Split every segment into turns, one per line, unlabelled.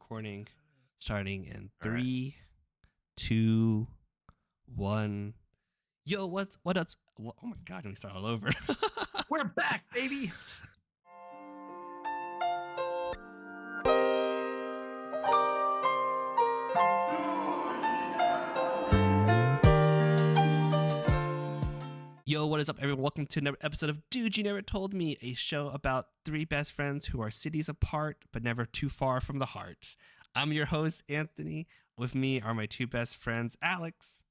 recording starting in
All right.
3, 2, 1. Yo, what up? Oh my god, let me start all over.
We're back, baby.
Yo, what is up, everyone? Welcome to another episode of Dude You Never Told Me, a show about three best friends who are cities apart but never too far from the heart. I'm your host, Anthony. With me are my two best friends, Alex.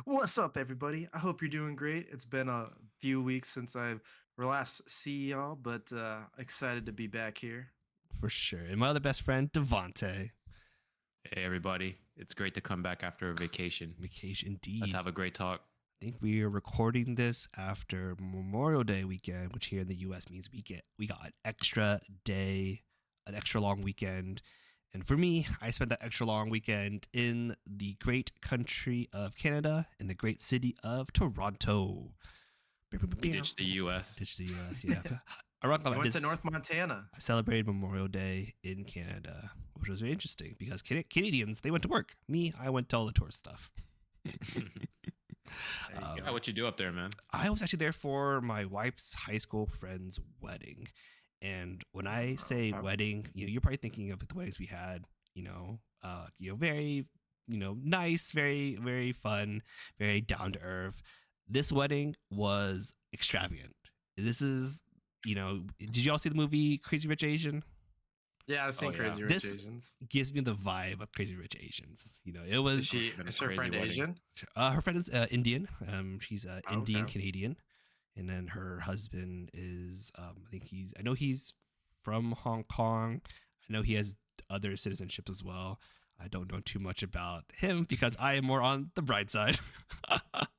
What's up, everybody? I hope you're doing great. It's been a few weeks since I've last see y'all, but excited to be back here.
For sure. And my other best friend, Devante.
Hey everybody, it's great to come back after a vacation.
Vacation indeed.
Let's have a great talk.
I think we are recording this after Memorial Day weekend, which here in the U.S. means we got an extra day, an extra long weekend. And for me, I spent that extra long weekend in the great country of Canada, in the great city of Toronto.
We ditched the U.S.
Ditched the U.S. Yeah.
I went to North Montana.
I celebrated Memorial Day in Canada, which was very interesting because Canadians, they went to work. Me, I went to all the tourist stuff.
Yeah, what you do up there, man?
I was actually there for my wife's high school friend's wedding. And when I say wedding, you're probably thinking of the weddings we had, very, nice, very, very fun, very down to earth. This wedding was extravagant. This is, did you all see the movie Crazy Rich Asian?
Yeah, I've seen Crazy Rich Asians.
Gives me the vibe of Crazy Rich Asians. It was.
Is her friend Asian?
Her friend is Indian. She's Indian Canadian, and then her husband is. I know he's from Hong Kong. I know he has other citizenships as well. I don't know too much about him because I am more on the bride side.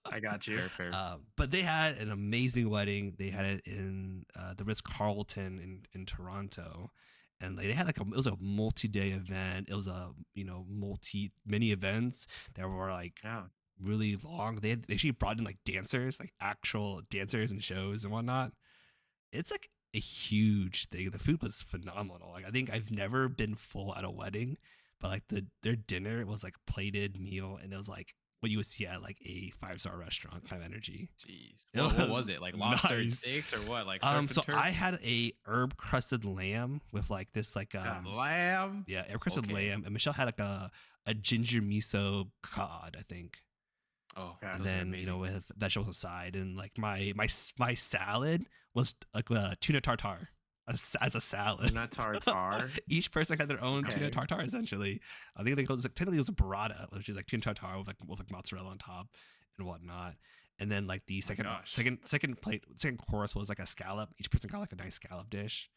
I got you.
Fair.
But they had an amazing wedding. They had it in the Ritz-Carlton in Toronto. And they had it was a multi-day event. It was a many events that were really long. They actually brought in dancers, actual dancers and shows and whatnot. It's a huge thing. The food was phenomenal. I think I've never been full at a wedding, but their dinner was plated meal, and it was what you would see at a 5-star restaurant kind of energy.
Jeez, what was it? Lobster and steaks or what?
So I had a herb crusted lamb with this
lamb.
Yeah, herb crusted lamb, and Michelle had a ginger miso cod, I think.
Oh,
and then with vegetables on the side, and my salad was a tuna tartare. As a salad.
Tuna tartare.
Each person had their own tuna tartare, essentially. I think technically it was a burrata, which is tuna tartare with mozzarella on top and whatnot. And then the second course was a scallop. Each person got a nice scallop dish.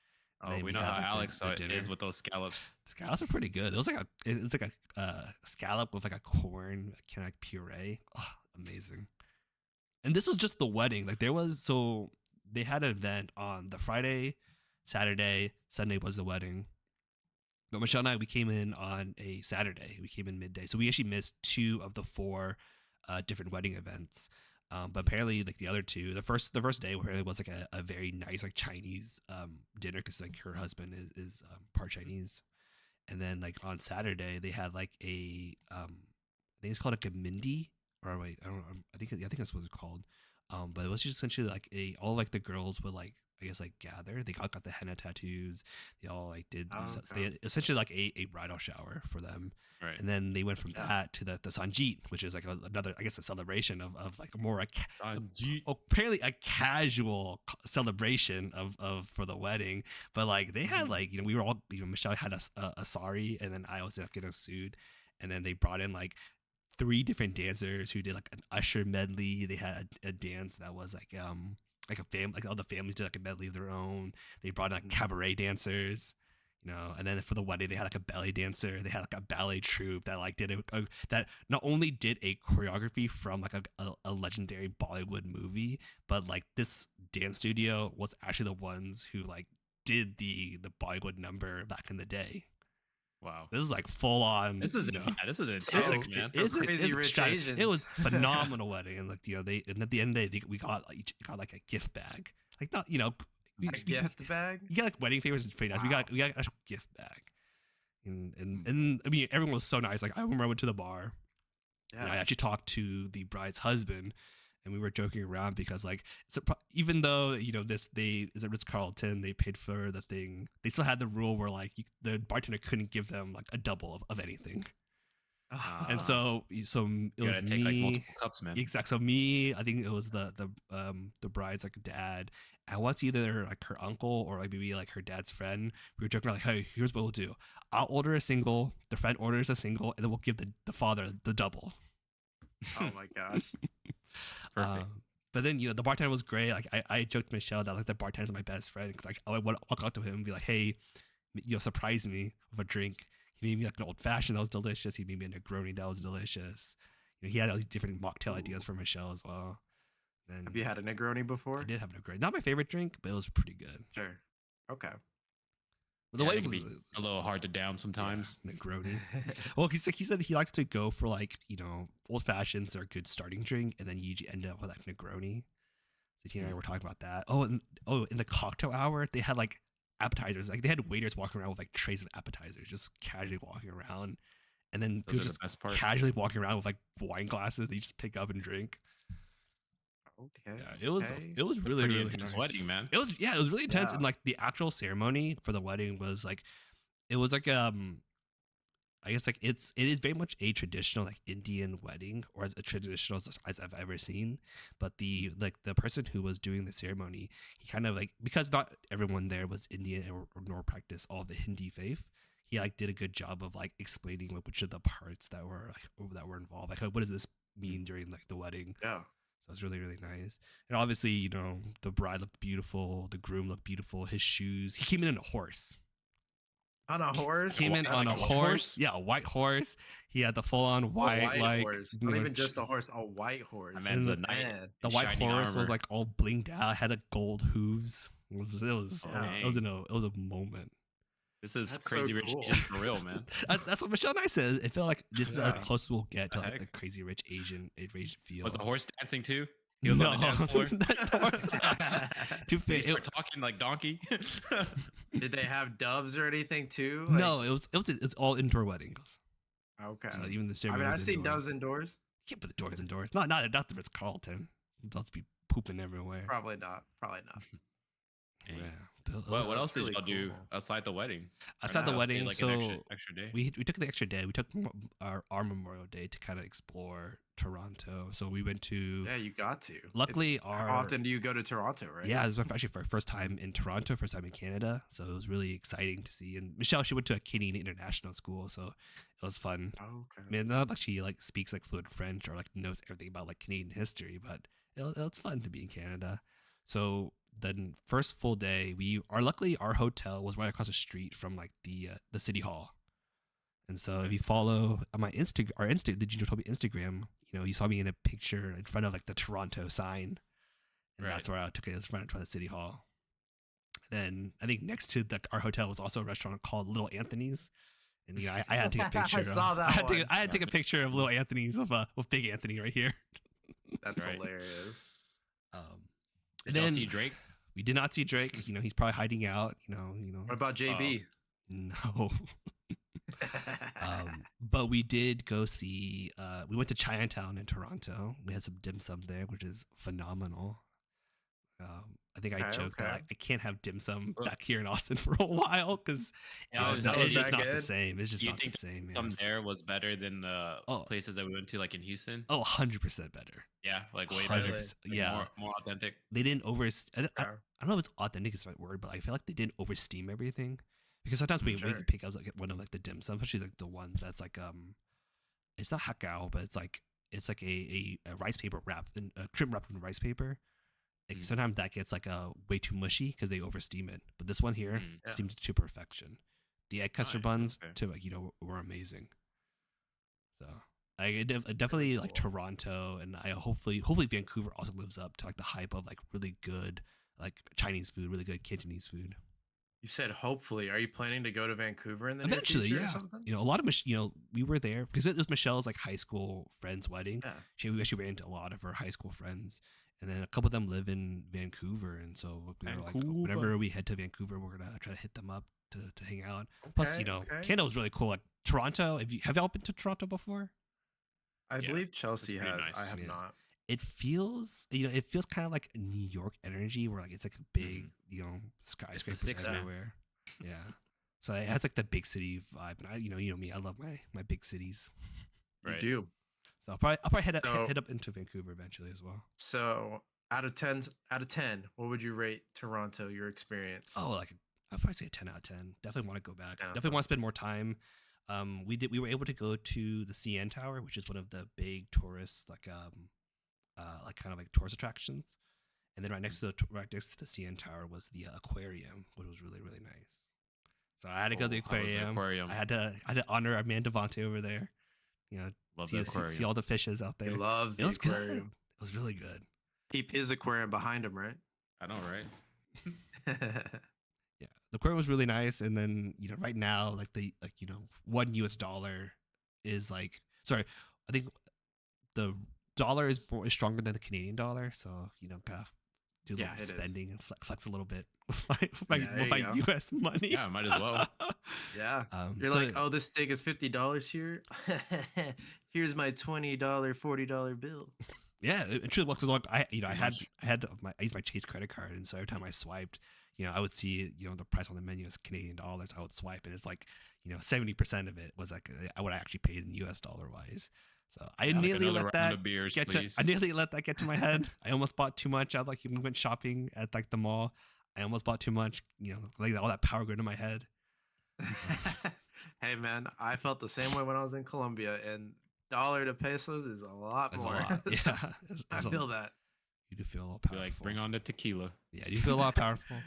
Oh, we know how Alex is with those scallops.
The scallops are pretty good. It was a scallop with a corn kind of puree. Oh, amazing. And this was just the wedding. They had an event on the Friday, Saturday, Sunday was the wedding. But Michelle and I, we came in on a Saturday. We came in midday. So we actually missed 2 of the 4 different wedding events. But apparently the other 2, the first day apparently was a very nice Chinese dinner because her husband is part Chinese. And then on Saturday they had I think it's called a gamindi, or wait, I don't know. I think that's what it's called. But it was just essentially all the girls would gather. They all got the henna tattoos. They all did. They had essentially a bridal shower for them.
Right.
And then they went from that to the sanjit, which is another, I guess, a celebration of more apparently a casual celebration of for the wedding. But they had we were all Michelle had a sari, and then I was getting sued, and then they brought in 3 different dancers who did an usher medley. They had a dance that was a family, all the families did a medley of their own. They brought in cabaret dancers, and then for the wedding they had a ballet dancer. They had a ballet troupe that did that not only did a choreography from a legendary Bollywood movie, but this dance studio was actually the ones who did the Bollywood number back in the day.
Wow,
this is full on.
This is intense, man.
It's Crazy Rich Asians.
It was phenomenal wedding, and and at the end of the day we got each got a gift bag,
gift bag.
You get wedding favors. It's pretty nice.
Wow.
We got an actual gift bag. And I mean, everyone was so nice. Like I remember I went to the bar and I
Yeah.
actually talked to the bride's husband, and we were joking around because like even though this they is at Ritz Carlton, they paid for the thing. They still had the rule where like the bartender couldn't give them like a double of anything. And so it
You
was
gotta take like
me.
multiple cups, man.
Exactly. So me, I think it was the bride's like dad, and once either like her uncle or like maybe like her dad's friend, we were joking around like, hey, here's what we'll do. I'll order a single, the friend orders a single, and then we'll give the father the double.
Oh my gosh.
Perfect.
But then the bartender was great. Like I joked to Michelle that like the bartender's my best friend because like I would walk up to him and be like, hey, surprise me with a drink. He made me like an old fashioned that was delicious. He made me a Negroni that was delicious. He had all these different mocktail ideas for Michelle as well. Then
Have you had a Negroni before?
I did have a Negroni. Not my favorite drink, but it was pretty good.
Sure. Okay.
But the
Yeah,
way
it
it
can
was
be a little hard to down sometimes.
Negroni. Well, he said he likes to go for like old fashions are a good starting drink, and then you usually end up with like Negroni. So Tina and I were talking about that. In the cocktail hour, they had like appetizers. Like they had waiters walking around with like trays of appetizers, just casually walking around, and then
Those
people
are
just
the best part.
casually walking around with like wine glasses. They just pick up and drink.
Okay.
Yeah,
okay.
it was really
Pretty
really
intense
nice.
wedding, man.
It was really intense,
Yeah.
and like the actual ceremony for the wedding was like, it was like I guess like it is very much a traditional like Indian wedding, or as a traditional as I've ever seen. But the person who was doing the ceremony, he kind of like, because not everyone there was Indian or nor practice all of the Hindi faith. He like did a good job of like explaining like which of the parts that were involved. Like what does this mean during like the wedding?
Yeah.
So it was really, really nice. And obviously, the bride looked beautiful. The groom looked beautiful. His shoes. He came in a horse.
On a horse?
Came in
That's
on a
like white
horse. Yeah, a white horse. He had the full-on
A
white,
white
like
horse. Not even just a horse, a white horse.
My man's
And
a knight.
Man.
the
in
white
shining
horse was
armor.
like all blinged out. Had a gold hooves. It was a moment.
This is
That's
crazy
so
rich
cool.
Asians for real, man.
That's what Michelle and I said. It felt like this is
Yeah.
as close as we'll get to
The
like the
heck?
crazy rich Asian feel.
Was the horse dancing too? He was on the dance floor.
The horse. Too
Did he
fit.
start talking like donkey?
Did they have doves or anything too? Like-
No, it's all indoor weddings.
Okay.
So even the
I
ceremony
mean, I've
was
seen
indoor.
doves indoors.
You can't put the doors indoors. Not the Ritz Carlton. They'll be pooping everywhere.
Probably not. Probably not.
Dang.
Yeah. But it
What
was-
else did
really
y'all do
cool.
outside the wedding? Or
Outside the
not? Stay,
wedding,
like
so
an extra day.
we took the extra day. We took our Memorial Day to kind of explore Toronto. So we went to.
Yeah, you got to.
Luckily,
How
our
often do you go to Toronto, right?
Yeah, this was actually for our first time in Toronto, first time in Canada. So it was really exciting to see. And Michelle, she went to a Canadian international school, so it was fun.
Okay.
I mean, not like she like speaks like fluent French or like knows everything about like Canadian history, but it's fun to be in Canada. So then first full day, luckily our hotel was right across the street from like the city hall. And so if you follow on my the Junior Toby Instagram, you saw me in a picture in front of like the Toronto sign, and
Right.
that's where I took it. It was right in front of the city hall. Then I think next to our hotel was also a restaurant called Little Anthony's. And I had to take a picture.
I saw that
I had,
one.
I had to take a picture of Little Anthony's with Big Anthony right here.
That's
Right.
hilarious.
Did
And
y'all
then
see Drake?
we did not see Drake. He's probably hiding out.
What about JB?
No. But we did go see. We went to Chinatown in Toronto. We had some dim sum there, which is phenomenal. I think I
Okay,
joked that
okay.
I can't have dim sum
Well-
back here in Austin for a while because
Yeah, I
it's
was
just not,
saying,
it's just
that
not the
good?
same. It's just
Do you
not the
think
same, man.
Some there was better than the
Oh.
places that we went to, like in Houston.
Oh, 100% better.
Yeah, like way better.
100%.
Like,
Yeah.
more authentic.
They didn't I
Okay.
don't know if it's authentic is the right word, but I feel like they didn't oversteam everything. Because sometimes we
Sure.
pick up like one of like the dim sum, especially like the ones that's like it's not hakao, but it's like a rice paper wrap and shrimp wrapped in rice paper. Like
Mm.
sometimes that gets like way too mushy because they oversteam it. But this one here
Mm.
Yeah.
steamed to perfection. The egg custard
Nice,
buns
okay.
too, were amazing. So I definitely like
cool.
Toronto, and I hopefully Vancouver also lives up to like the hype of like really good like Chinese food, really good Cantonese food.
You said hopefully. Are you planning to go to Vancouver in the
Eventually,
near future
yeah.
or something?
A lot of we were there because it was Michelle's like high school friend's wedding.
Yeah.
We actually ran into a lot of her high school friends, and then a couple of them live in Vancouver, and so we were like,
Vancouver.
whenever we head to Vancouver, we're gonna try to hit them up to hang out. Plus,
Okay, okay.
Canada was really cool. Like Toronto, have y'all been to Toronto before?
I
Yeah,
believe
it's
Chelsea
pretty
has. I
nice.
have
Yeah.
not.
It feels kind of like New York energy, where like it's like a big, skyscrapers
six, man.
everywhere. Yeah. So it has like the big city vibe, and you know me, I love my big cities.
You
Right.
do.
So I'll probably
So,
head up into Vancouver eventually as well.
so out of ten, what would you rate Toronto? Your experience?
Oh, like I'd probably say a 10 out of 10. Definitely want to go back.
10 out of
Definitely
10.
want to spend more time. We were able to go to the CN Tower, which is one of the big tourist like kind of like tourist attractions. And then right next to the CN Tower was the aquarium, which was really really nice. So I had to go to the
Oh, how was the
aquarium.
aquarium?
I had to honor our man Devante over there. You know,
Love the
see
aquarium.
all the fishes out
He
there.
loves
It
the
was good.
aquarium.
It was really good.
Keep his aquarium behind him, right?
I know, right?
Yeah, the aquarium was really nice. And then right now, like $1 is like, sorry, I think the dollar is stronger than the Canadian dollar. So kind of do a
Yeah,
little
it is.
spending and flex a little bit with
Yeah, there
my
you go.
US money.
Yeah, might as well.
Yeah. You're
So
like, oh, this steak is $50 here. Here's my $20, $40 bill.
yeah, it truly was, 'cause, like I
Pretty much.
I used my Chase credit card, and so every time I swiped, I would see the price on the menu is Canadian dollars. I would swipe, and it's like 70% of it was like what I actually paid in US dollar wise. So I
Yeah.
Like
nearly
another
let
round
that
of beers,
get
please.
I nearly let that get to my head. I almost bought too much. I like we went shopping at like the mall. I almost bought too much. Like all that power going to my head.
Hey, man, I felt the same way when I was in Colombia, and dollar to pesos is a lot
That's a
more.
lot.
So
Yeah,
I feel that.
You do feel a little
Be
powerful.
like, bring on the tequila.
Yeah, you feel a lot powerful.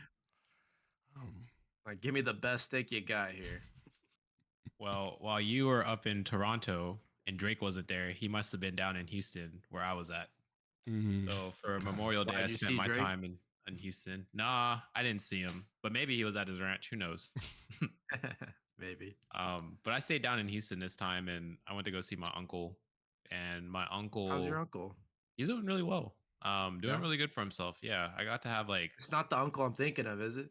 Like, give me the best steak you got here.
Well, while you were up in Toronto and Drake wasn't there, he must have been down in Houston where I was at.
Mhm.
So for Memorial Day,
Why,
I
did you
spent
see
my
Drake?
time in Houston. Nah, I didn't see him, but maybe he was at his ranch. Who knows?
Maybe.
But I stayed down in Houston this time, and I went to go see my uncle. And my
How's your
uncle,
uncle?
he's doing really well. Doing
Yeah.
really good for himself. Yeah, I got to have like
It's not the uncle I'm thinking of, is it?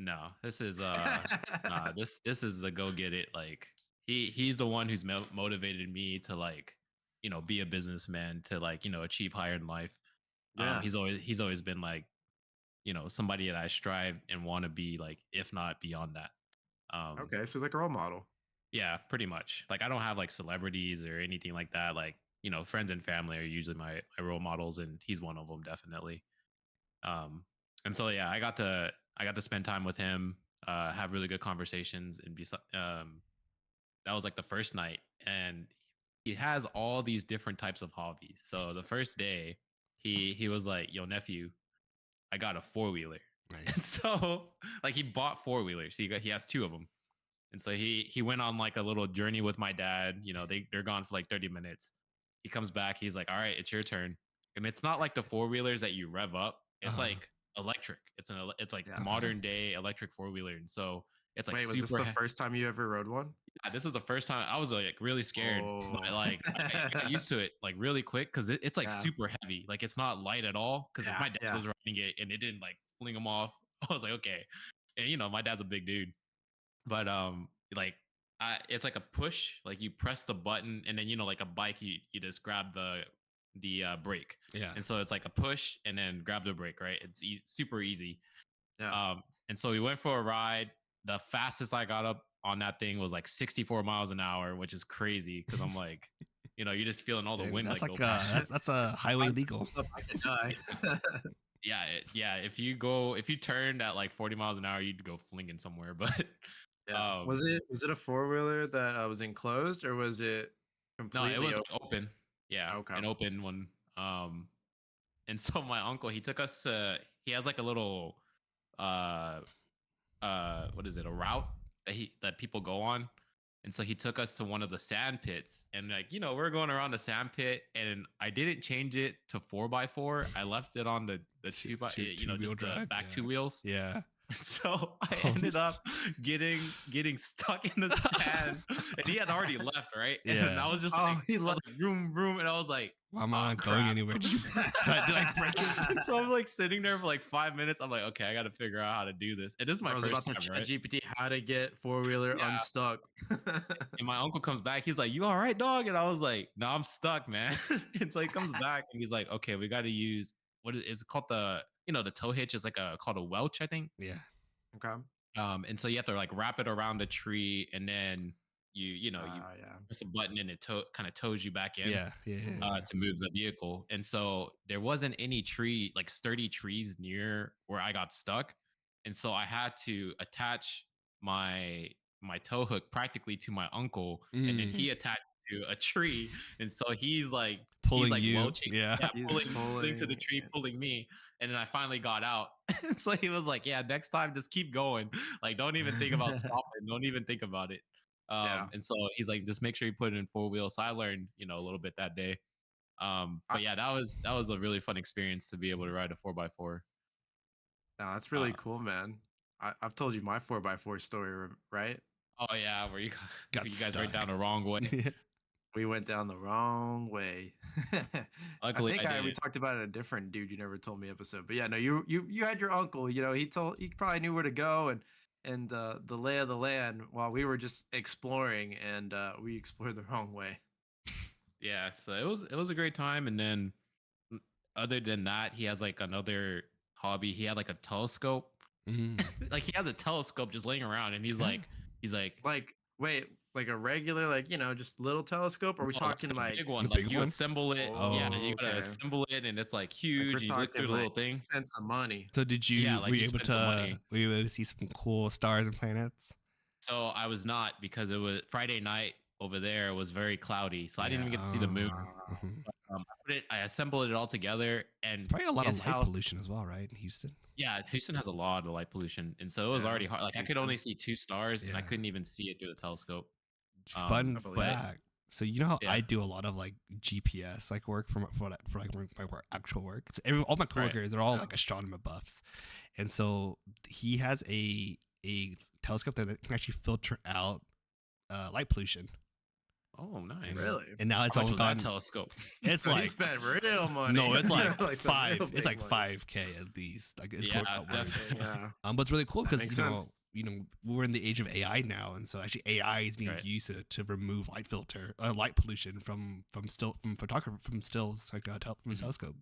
no. This is nah. This is the go get it. Like he's the one who's motivated me to like be a businessman to like achieve higher in life.
Yeah.
He's always been like somebody that I strive and want to be like, if not beyond that.
Okay, so he's like a role model.
Yeah, pretty much. Like I don't have like celebrities or anything like that. Like friends and family are usually my role models, and he's one of them definitely. And so yeah, I got to spend time with him, have really good conversations, and be that was like the first night, and he has all these different types of hobbies. So the first day, he was like, "Yo, nephew, I got a 4-wheeler."
Nice.
And so like he bought 4-wheelers. He has 2 of them. And so he went on like a little journey with my dad. They're gone for like 30 minutes. He comes back. He's like, "All right, it's your turn." And it's not like the 4-wheelers that you rev up. It's
Uh-huh.
like electric. It's like
Yeah.
modern day electric 4-wheeler. And so it's like
Wait, was this
super.
the first time you ever rode one?
Yeah, this is the first time I was like really scared, but
Oh.
like I got used to it like really quick because it's like
Yeah.
super heavy. Like it's not light at all. Because if
Yeah,
my dad
yeah.
was riding it and it didn't like fling him off, I was like, okay. And my dad's a big dude, but like it's like a push. Like you press the button, and then like a bike, you just grab the brake.
Yeah.
And so it's like a push and then grab the brake. Right? It's super easy.
Yeah.
And so we went for a ride. The fastest I got up on that thing was like 64 miles an hour, which is crazy because I'm like, you're just feeling all the
Dang,
wind
that's
like
like
go past.
that's a highway legal.
Stuff I could die.
Yeah. If you turned at like 40 miles an hour, you'd go flinging somewhere. But
Yeah. Was it a 4-wheeler that was enclosed, or was it
no,
completely
it was
open?
open. Yeah,
Okay.
an open one. And so my uncle, he took us to. He has like a little what is it, a route that people go on. And so he took us to one of the sand pits, and like we're going around the sand pit, and I didn't change it to 4x4. I left it on the two by
two-wheel
just the
drive,
back
yeah.
2 wheels.
Yeah.
So I
Oh.
ended up getting stuck in the sand, and he had already left, right? And
Yeah.
I was just
Oh,
like,
he
I was
left.
like, room, room, and I was like,
Why am I
oh
not going
crap.
anywhere? Did I break it?
So I'm like sitting there for like 5 minutes. I'm like, okay, I got to figure out how to do this. And this is my
I was
first
about to
time,
chat
right?
GPT how to get four-wheeler
Yeah.
unstuck.
And my uncle comes back. He's like, "You all right, dog?" And I was like, "No, I'm stuck, man." And so he comes back and he's like, "Okay, we got to use what is it called, the the tow hitch is like a called a welch, I think."
Yeah.
Okay.
And so you have to like wrap it around a tree, and then you
Yeah.
press a button and it kind of tows you back in
Yeah. Yeah. Yeah.
to move the vehicle. And so there wasn't any tree, like sturdy trees near where I got stuck. And so I had to attach my tow hook practically to my uncle, and then
Mm.
he attached to a tree. And so he's
Pulling
like
you.
welching,
Yeah.
yeah,
He's
pulling to the
pulling.
tree, pulling me. And then I finally got out. And so he was like, "Yeah, next time just keep going. Like, don't even think about stopping. Don't even think about it."
Yeah.
And so he's like, "Just make sure you put it in four wheel." So I learned, a little bit that day.
I,
But yeah, that was a really fun experience to be able to ride a 4x4.
no, that's
Uh,
really cool, man. I've told you my 4x4 story, right?
oh yeah, where you
Got
you guys went
stuck.
down the wrong way.
Yeah.
We went down the wrong way. I
Luckily,
think
I
we
didn't.
talked about it in a different dude you never told me episode. But yeah, no, you had your uncle. He probably knew where to go and the lay of the land while we were just exploring, and we explored the wrong way.
Yeah, so it was a great time. And then mm, other than that, he has like another hobby. He had like a telescope.
Mm.
Like he has a telescope just laying around, and he's
Yeah.
like, he's like,
Like, wait, like a regular, like just little telescope? Or are we
no, like
talking
a
like?
big one.
A
Like
big
you
one?
assemble it. Yeah,
Oh,
you gotta
okay.
assemble it, and it's like
Like we're
huge. You look
talking
through the
like
little thing.
spend some money.
So did
Yeah,
you were
like
you
you
able
spend some
to
money.
were you able to see some cool stars and planets?
So I was not, because it was Friday night over there. It was very cloudy, so I didn't
Yeah.
even get to see the moon.
Mhm.
I assembled it all together, and
Probably a lot of
his
light
house.
pollution as well, right? In Houston.
Yeah, Houston has a lot of light pollution, and so it was
Yeah,
already hard. Like I could
Houston.
only see two stars, and I
Yeah.
couldn't even see it through the telescope.
Fun
I believe it.
But
fact. So you know how
yeah,
I do a lot of like GPS like work for like my work, actual work. So all my
right.
coworkers they're all
Yeah.
like astronomer buffs, and so he has a telescope that can actually filter out light pollution.
Oh, nice.
Really?
And now it's
How much
all
was that
gone.
telescope?
It's
So he
like
spent real money.
no, it's like
Like some real
five. It's
big
like
money.
5K at least. Like it's
Yeah,
quote upwards.
definitely.
Yeah,
But it's really cool
that
because
makes sense.
we're in the age of AI now, and so actually AI is being
Right.
used to remove light pollution from photography from stills like from a
Mhm.
telescope.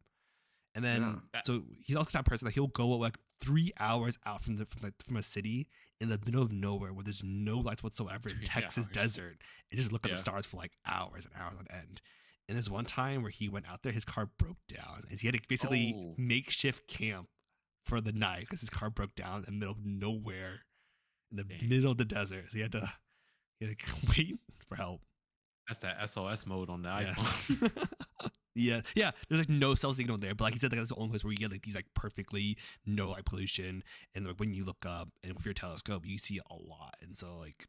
And then
Yeah.
That-
so he's also the type of person that he'll go like 3 hours out from a city in the middle of nowhere where there's no lights whatsoever in
3
Texas
hours.
desert and just look at the
Yeah.
stars for like hours and hours on end. And there's one time where he went out there, his car broke down, and he had to basically
Oh.
makeshift camp for the night because his car broke down in the middle of nowhere, in the
Dang.
middle of the desert. So he had to wait for help.
That's that SOS mode on the
Yes.
iPhone.
Yeah. There's like no cell signal there, but like he said, like that's the only place where you get like these like perfectly no light pollution, and like when you look up and with your telescope, you see a lot. And so like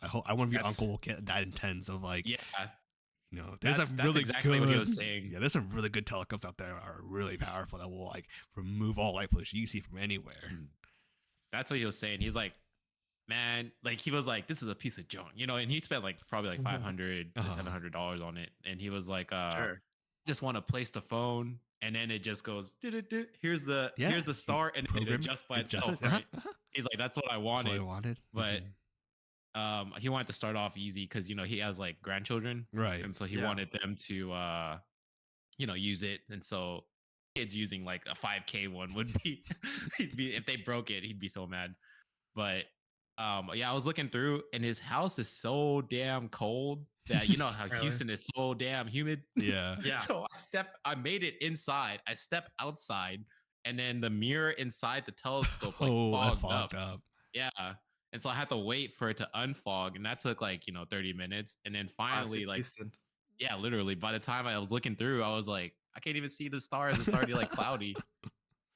I wonder if your
That's-
uncle will get that intense of like
Yeah,
there's
That's-
some
that's
really
exactly
good,
what he was saying.
Yeah, there's some really good telescopes out there that are really powerful that will like remove all light pollution. You can see from anywhere.
Mm. That's what he was saying. He's like, man, like he was like, this is a piece of junk, and he spent like probably like $500 to
Uh-huh.
$700 on it, and he was like,
Sure.
just want to place the phone, and then it just goes, here's the
Yeah,
here's the star, and it
program it,
adjusts by
adjust
itself,
it,
right? He's like, that's what I
That's
wanted.
what I wanted.
But
Mhm.
he wanted to start off easy because he has like grandchildren,
Right.
and so he
Yeah.
wanted them to use it. And so kids using like a 5K one would be he'd be, if they broke it, he'd be so mad. But yeah, I was looking through, and his house is so damn cold that how
Really?
Houston is so damn humid.
Yeah.
Yeah.
So I made it inside. I step outside, and then the mirror inside the telescope like
That
fogged up. Yeah. And so I had to wait for it to unfog, and that took like 30 minutes. And then finally,
Classic
like,
Houston.
yeah, literally by the time I was looking through, I was like, I can't even see the stars. It's already like cloudy.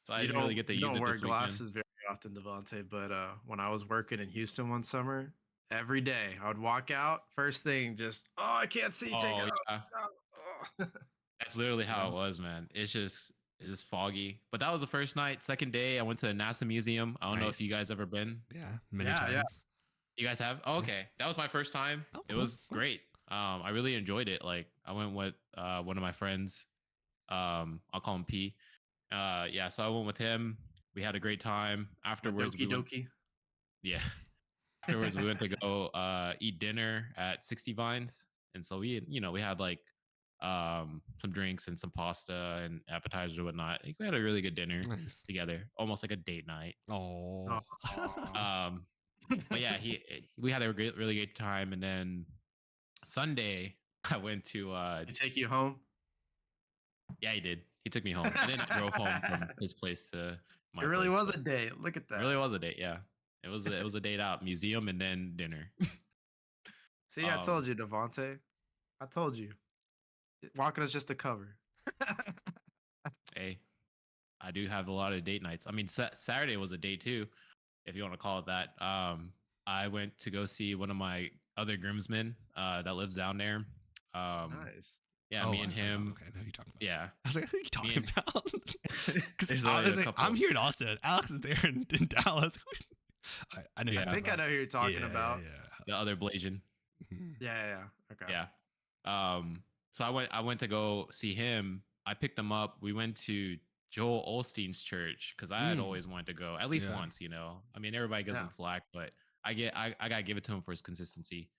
So I
You
didn't really
don't
get to
you
use
don't
it
wear
this weekend.
glasses very often, Devante, but when I was working in Houston one summer, every day I would walk out. First thing, just I can't see. Take
Oh
it
yeah.
out. Oh.
That's literally how
Yeah.
it was, man. It's just It's just foggy. But that was the first night. Second day, I went to the NASA Museum. I don't know if you
Nice.
guys ever been.
Yeah, many
Yeah, yeah.
times.
You guys have? Oh,
Yeah.
okay. That was my first time.
Oh,
It
cool.
was
Cool.
great. I really enjoyed it. Like I went with one of my friends. I'll call him P. Yeah, so I went with him. We had a great time. Afterwards, we
Doki
went.
Doki.
Yeah. Afterwards, we went to go eat dinner at 60 Vines, and so we had like some drinks and some pasta and appetizers and whatnot. Like, we had a really good dinner
Nice.
together, almost like a date night.
Oh.
Aw.
Um, but yeah, we had a really great time, and then Sunday I went to
They take you home.
yeah, he did. He took me home, and then I drove home from his place to my
It really
place.
was
but
a date. Look at
it
that.
really was a date. Yeah, it was a date out, museum, and then dinner.
See, I
um,
told you, Devante. I told you. Walking is just a cover.
hey, I do have a lot of date nights. I mean, Saturday was a date too, if you want to call it that. I went to go see one of my other groomsmen that lives down there.
Nice.
Yeah,
Oh,
me and
I know.
him.
Okay, I know who you're talking about.
Yeah,
I was like, who are you
me
talking
and
about? Because
there's
I
only
was
a
like,
couple.
I'm here in Austin. Alex is there in Dallas. I know.
Yeah.
You're
I think I know who you're talking about.
The other Blasian.
Mhm.
Yeah. Okay.
Yeah. So I went to go see him. I picked him up. We went to Joel Olstein's church because I had
Mm.
always wanted to go at least
Yeah.
once. I mean, everybody gives
Yeah.
him flack, but I gotta give it to him for his consistency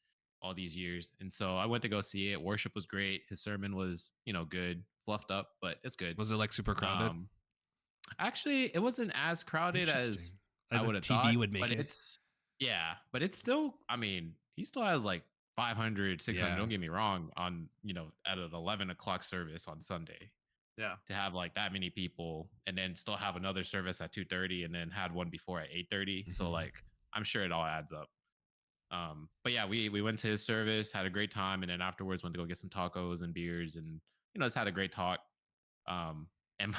all these years. And so I went to go see it. Worship was great. His sermon was good, fluffed up, but it's good.
Was it like super crowded?
Actually, it wasn't as crowded as
Interesting.
I
As a
would have
TV
thought,
would make
but
it.
but it's still, I mean, he still has like 500, 600.
Yeah.
Don't get me wrong, on, at an 11 o'clock service on Sunday
Yeah.
to have like that many people and then still have another service at 2:30 and then had one before at 8:30. So
Mhm.
like, I'm sure it all adds up. But yeah, we went to his service, had a great time, and then afterwards went to go get some tacos and beers and just had a great talk. And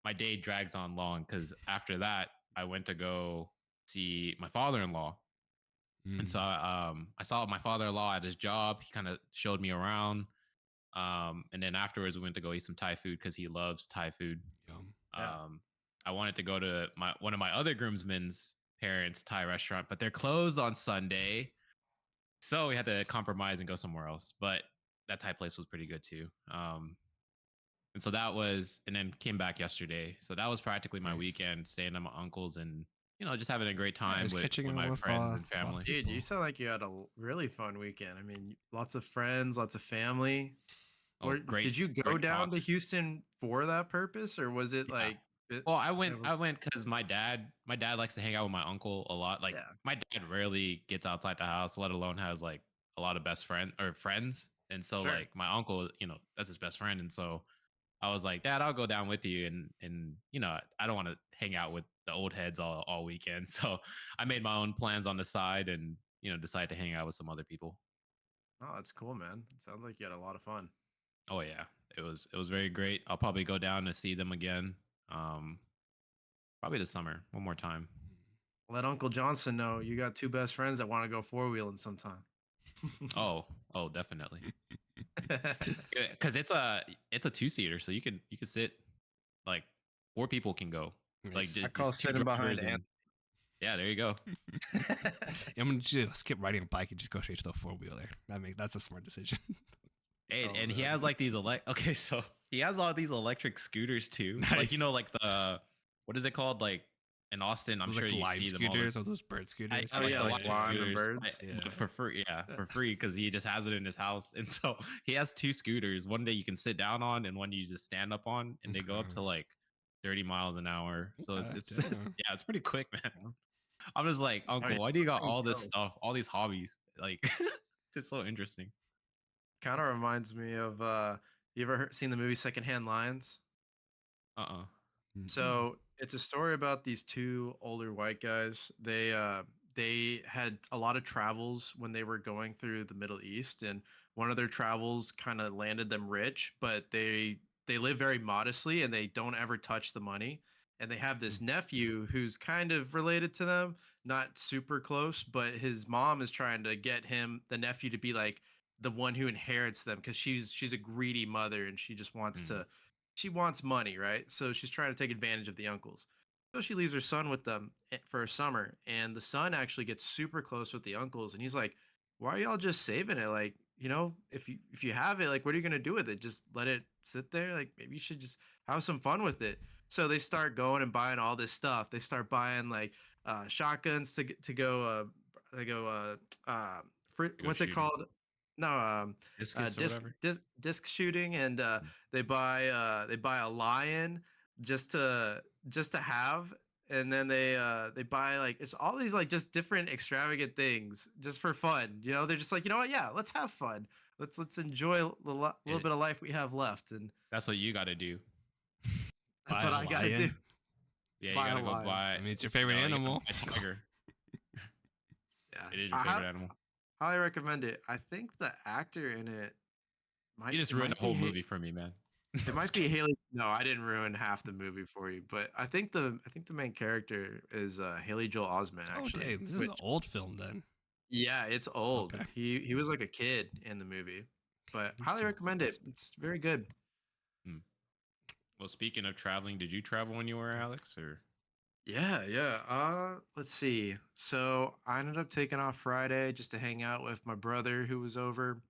my day drags on long because after that I went to go see my father-in-law. And so
Mm.
I saw my father-in-law at his job. He kind of showed me around. And then afterwards we went to go eat some Thai food because he loves Thai food.
Yum.
Yeah.
I wanted to go to one of my other groomsmen's parents' Thai restaurant, but they're closed on Sunday. So we had to compromise and go somewhere else. But that Thai place was pretty good too. And so and then came back yesterday. So that was practically my
Nice.
weekend, staying at my uncle's and, just having a great
Yeah,
time
just
with
catching up
my
with,
friends
a
and
lot of
family.
Dude, you
people.
sound like you had a really fun weekend. I mean, lots of friends, lots of family.
Oh, great.
Did you go
great
down to
talks.
Houston for that purpose, or was it
Yeah.
like?
Well, I went
it was-
because my dad likes to hang out with my uncle a lot. Like
Yeah.
my dad rarely gets outside the house, let alone has like a lot of best friends. And so
Sure.
like my uncle, that's his best friend. And so I was like, Dad, I'll go down with you. And I don't want to hang out with the old heads all weekend. So I made my own plans on the side and, decided to hang out with some other people.
Oh, that's cool, man. It sounds like you had a lot of fun.
Oh yeah. It was very great. I'll probably go down to see them again. Probably this summer, one more time.
Let Uncle Johnson know you got two best friends that want to go four-wheeling sometime.
Oh, definitely. Because it's a 2-seater, so you can sit like 4 people can go. Like
Nice.
I call
just 2
sitting behind
drivers and yeah, there you go.
I'm gonna just skip riding a bike and just go straight to the 4-wheeler. That's a smart decision.
And,
Oh,
and he
man.
has like these okay, so he has all these electric scooters too. Like
Nice.
like the what is it called? Like in Austin, I'm
Those,
sure
like
you
lime
see them all.
scooters or those bird scooters.
Oh, yeah, like
electric
lime and
scooters,
birds.
Yeah.
for free. Yeah, for free because he just has it in his house. And so he has 2 scooters. One that you can sit down on, and one you just stand up on, and they go up
Okay.
to like 30 miles an hour. So
Okay,
it's
damn.
yeah, it's pretty quick, man. I'm just like, Uncle,
yeah,
why do you
those
got
things
all this
go.
stuff, all these hobbies? Like, it's so interesting.
Kind of reminds me of you ever seen the movie Secondhand Lions?
Uh-uh.
So it's a story about these two older white guys. They had a lot of travels when they were going through the Middle East, and one of their travels kind of landed them rich, but they live very modestly and they don't ever touch the money. And they have this nephew who's kind of related to them, not super close, but his mom is trying to get the nephew, to be like the one who inherits them because she's a greedy mother and she just wants
Mm.
to she wants money, right? So she's trying to take advantage of the uncles. So she leaves her son with them for a summer, and the son actually gets super close with the uncles, and he's like, "Why are y'all just saving it? Like, if you have it, like, what are you gonna do with it? Just let it sit there? Like, maybe you should just have some fun with it." So they start going and buying all this stuff. They start buying like shotguns to go. They go.
To go
What's it
shooting.
called? No,
Discus or
disc
whatever.
disc shooting, and they buy a lion just to have, and then they buy like it's all these like just different extravagant things just for fun. They're just like, you know what? Yeah, let's have fun. Let's enjoy the little
It,
bit of life we have left, and
that's what you got to do.
that's
Buy
what
a
I gotta do.
lion.
Yeah, you
Buy
got
a
to go
lion.
buy.
I mean, it's your favorite
You got to
animal.
buy a tiger.
Yeah,
It is your
I
favorite animal.
highly recommend it. I think the actor in it
You
might
just
it
ruined
might
the whole
be
movie for me, man.
It might be Haley. No, I didn't ruin half the movie for you, but I think the main character is Haley Joel Osment
Oh,
actually.
dang. This is
Which
an old film then.
yeah, it's old.
Okay.
He was like a kid in the movie, but highly recommend it. It's very good.
Hmm. Well, speaking of traveling, did you travel when you were Alex, or
Yeah, yeah. Let's see. So I ended up taking off Friday just to hang out with my brother who was over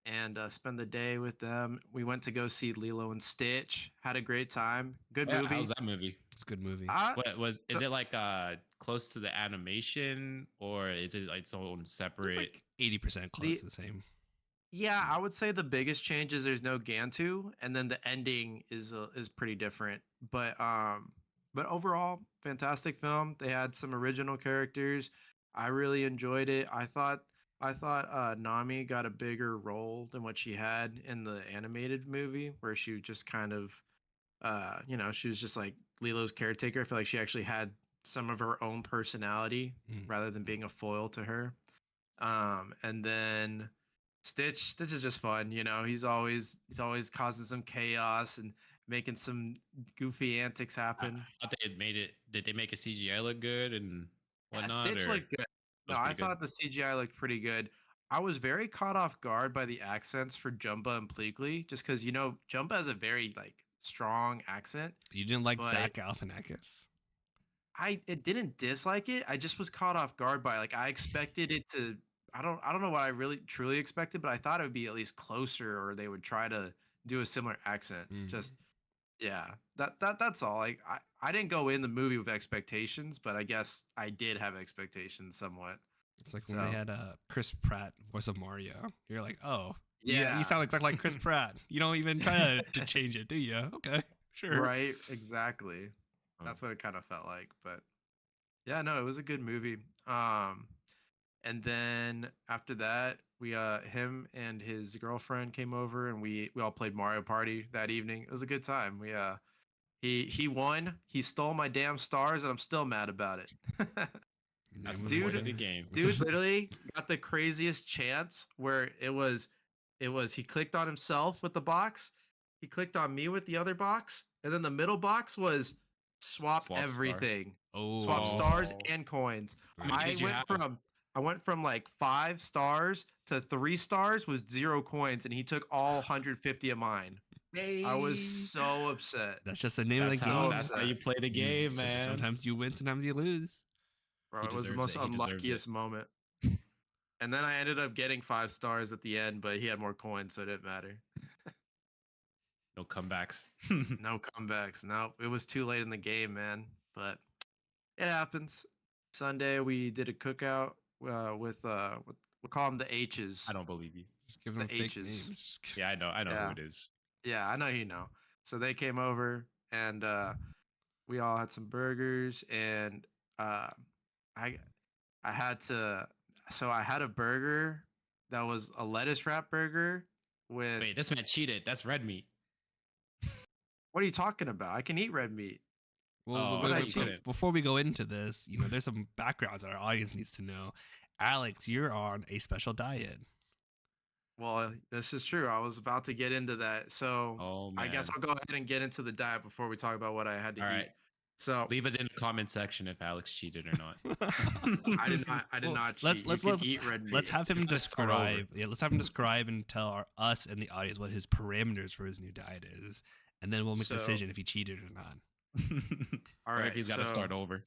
and spend the day with them. We went to go see Lilo and Stitch. Had a great time. Good
yeah? How's
movie.
that movie?
It's a good movie.
What was?
So
Is it like close to the animation, or is it like its own
It's
separate?
like 80% close
the
to the same.
Yeah,
Hmm.
I would say the biggest change is there's no Gantu, and then the ending is pretty different. But overall, fantastic film. They had some original characters. I really enjoyed it. I thought Nami got a bigger role than what she had in the animated movie, where she just kind of, she was just like Lilo's caretaker. I feel like she actually had some of her own personality
Mm.
rather than being a foil to her. And then Stitch is just fun. He's always causing some chaos and making some goofy antics
I
happen.
thought they had made it. Did they make a CGI look good and
Yeah,
whatnot,
Stitch
or
looked good.
that
No,
was
I
pretty good?
thought the CGI looked pretty good. I was very caught off guard by the accents for Jumba and Pleakley, just because Jumba has a very like strong accent,
You didn't like
but
Zach Galifianakis?
I didn't dislike it. I just was caught off guard by like I expected it to. I don't know what I really truly expected, but I thought it would be at least closer, or they would try to do a similar accent.
Mm.
Just yeah, that's all. Like I didn't go in the movie with expectations, but I guess I did have expectations somewhat.
It's like when they
So
had Chris Pratt voice of Mario. You're like, oh, yeah, you
yeah,
sound exactly like Chris Pratt. You don't even try to change it, do you? Okay, sure.
right, exactly.
Oh,
That's what it kind of felt like, but yeah, no, it was a good movie. And then after that, we him and his girlfriend came over, and we all played Mario Party that evening. It was a good time. He won. He stole my damn stars, and I'm still mad about it.
that's
Name
the
of the
point
dude
of the
game.
game.
dude literally got the craziest chance where it was he clicked on himself with the box, he clicked on me with the other box, and then the middle box was swap
Swap star.
everything, swap
Oh,
stars
Oh,
and coins.
how many
i
did you
went
have?
from I went from like 5 stars to 3 stars with 0 coins, and he took all 150 of mine. I was
Hey,
so upset.
that's just the name of the
So
that's how
game.
you
upset,
play the game, man.
Sometimes you win, sometimes you lose.
bro.
He
It was the
deserves
most
it. He deserves it.
unluckiest moment. And then I ended up getting 5 stars at the end, but he had more coins, so it didn't matter.
No comebacks.
No comebacks. No, it was too late in the game, man. But it happens. Sunday we did a cookout with we'll call them the H's.
I don't believe you.
Just give
The
them fake
H's.
names. Just
Yeah, I know who
Yeah,
it is.
yeah, I know you know. So they came over, and we all had some burgers, and uh, I I had to. So I had a burger that was a lettuce wrap burger with.
Wait, this man cheated. That's red meat.
What are you talking about? I can eat red meat.
well,
Oh,
What
I
did I
thought you
cheat?
couldn't.
before we go into this, there's some backgrounds that our audience needs to know. Alex, you're on a special diet.
Well, this is true. I was about to get into that. So
Oh
I guess
man.
I'll go ahead and get into the diet before we talk about what I had to
All
eat.
right.
So
Leave it in the comment section if Alex cheated or not.
I did
Well,
not
let's
cheat. You can eat red
let's
meat.
have him
Let's start over.
describe. Yeah, let's have him describe and tell us and the audience what his parameters for his new diet is, and then we'll make a
So,
decision if he cheated or not.
all
Or if
right.
he's got to start over.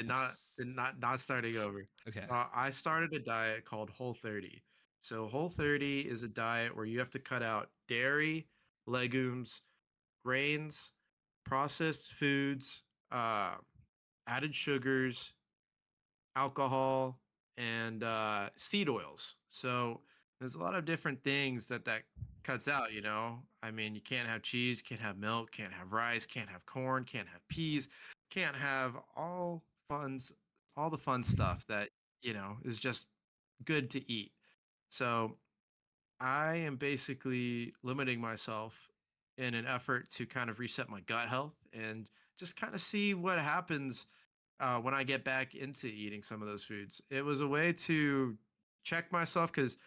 Not starting over.
Okay.
I started a diet called Whole 30. So Whole 30 is a diet where you have to cut out dairy, legumes, grains, processed foods, uh, added sugars, alcohol, and seed oils. So there's a lot of different things that cuts out. I mean, you can't have cheese, can't have milk, can't have rice, can't have corn, can't have peas, can't have all the fun stuff that is just good to eat. So I am basically limiting myself in an effort to kind of reset my gut health and just kind of see what happens when I get back into eating some of those foods. It was a way to check myself because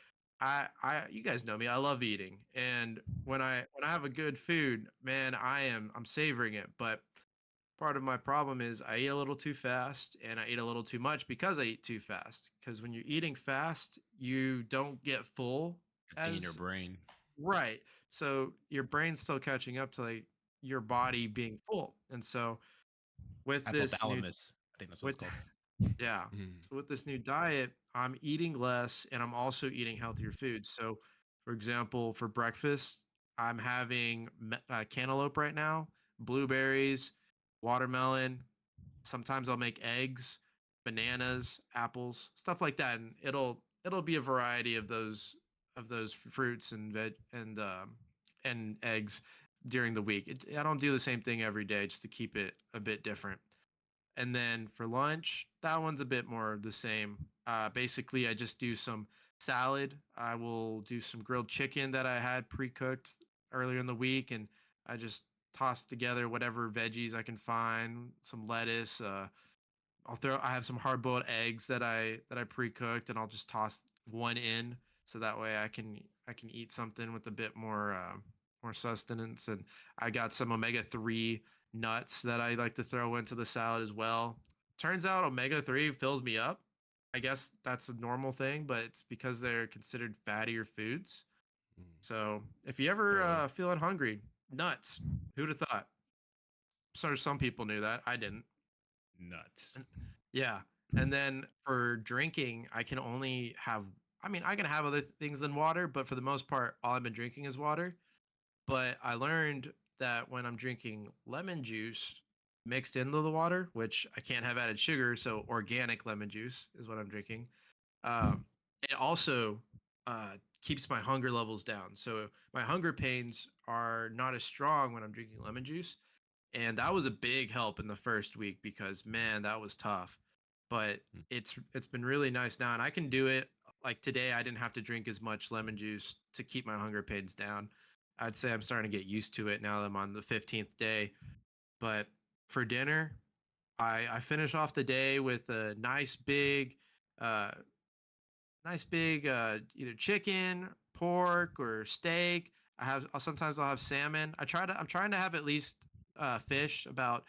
you guys know me. I love eating, and when I have a good food, man, I'm savoring it. But part of my problem is I eat a little too fast, and I eat a little too much because I eat too fast. Because when you're eating fast, you don't get full
In your
as
brain.
right. So your brain's still catching up to like your body being full, and so with this new
Hypothalamus. I think that's what it's
with
called.
yeah.
Mm.
So with this new diet, I'm eating less and I'm also eating healthier foods. So, for example, for breakfast, I'm having cantaloupe right now, blueberries, watermelon. Sometimes I'll make eggs, bananas, apples, stuff like that, and it'll be a variety of those fruits and and eggs during the week. I don't do the same thing every day just to keep it a bit different. And then for lunch, that one's a bit more of the same. Basically, I just do some salad. I will do some grilled chicken that I had pre-cooked earlier in the week, and I just toss together whatever veggies I can find, some lettuce. I have some hard-boiled eggs that I pre-cooked, and I'll just toss one in so that way I can eat something with a bit more sustenance. And I got some omega-3 nuts that I like to throw into the salad as well. Turns out omega-3 fills me up. I guess that's a normal thing, but it's because they're considered fattier foods.
Mm.
So if you ever
Totally.
feeling hungry, nuts. Who'd have thought? So some people knew that. I didn't.
Nuts.
And yeah. And then for drinking, I can only have, I mean, I can have other things than water, but for the most part, all I've been drinking is water. But I learned that when I'm drinking lemon juice mixed into the water, which I can't have added sugar, so organic lemon juice is what I'm drinking. It also keeps my hunger levels down. So my hunger pains are not as strong when I'm drinking lemon juice, and that was a big help in the first week because man, that was tough. But
Mm.
it's been really nice now, and I can do it. Like today, I didn't have to drink as much lemon juice to keep my hunger pains down. I'd say I'm starting to get used to it now that I'm on the 15th day. But for dinner, I finish off the day with a uh, nice big either chicken, pork, or steak. Sometimes I'll have salmon. I'm trying to have at least fish about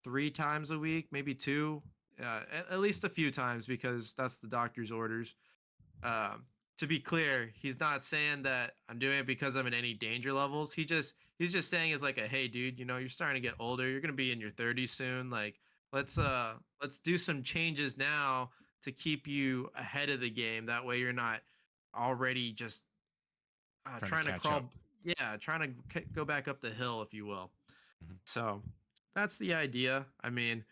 3 times a week, maybe two, at least a few times because that's the doctor's orders. Um, to be clear, he's not saying that I'm doing it because I'm in any danger levels. He's just saying it's like a hey dude, you're starting to get older. You're gonna be in your 30s soon. Like let's do some changes now to keep you ahead of the game. That way you're not already just
Trying to
trying to
catch up.
crawl. Yeah, trying to go back up the hill, if you will.
Mhm.
So that's the idea. I mean,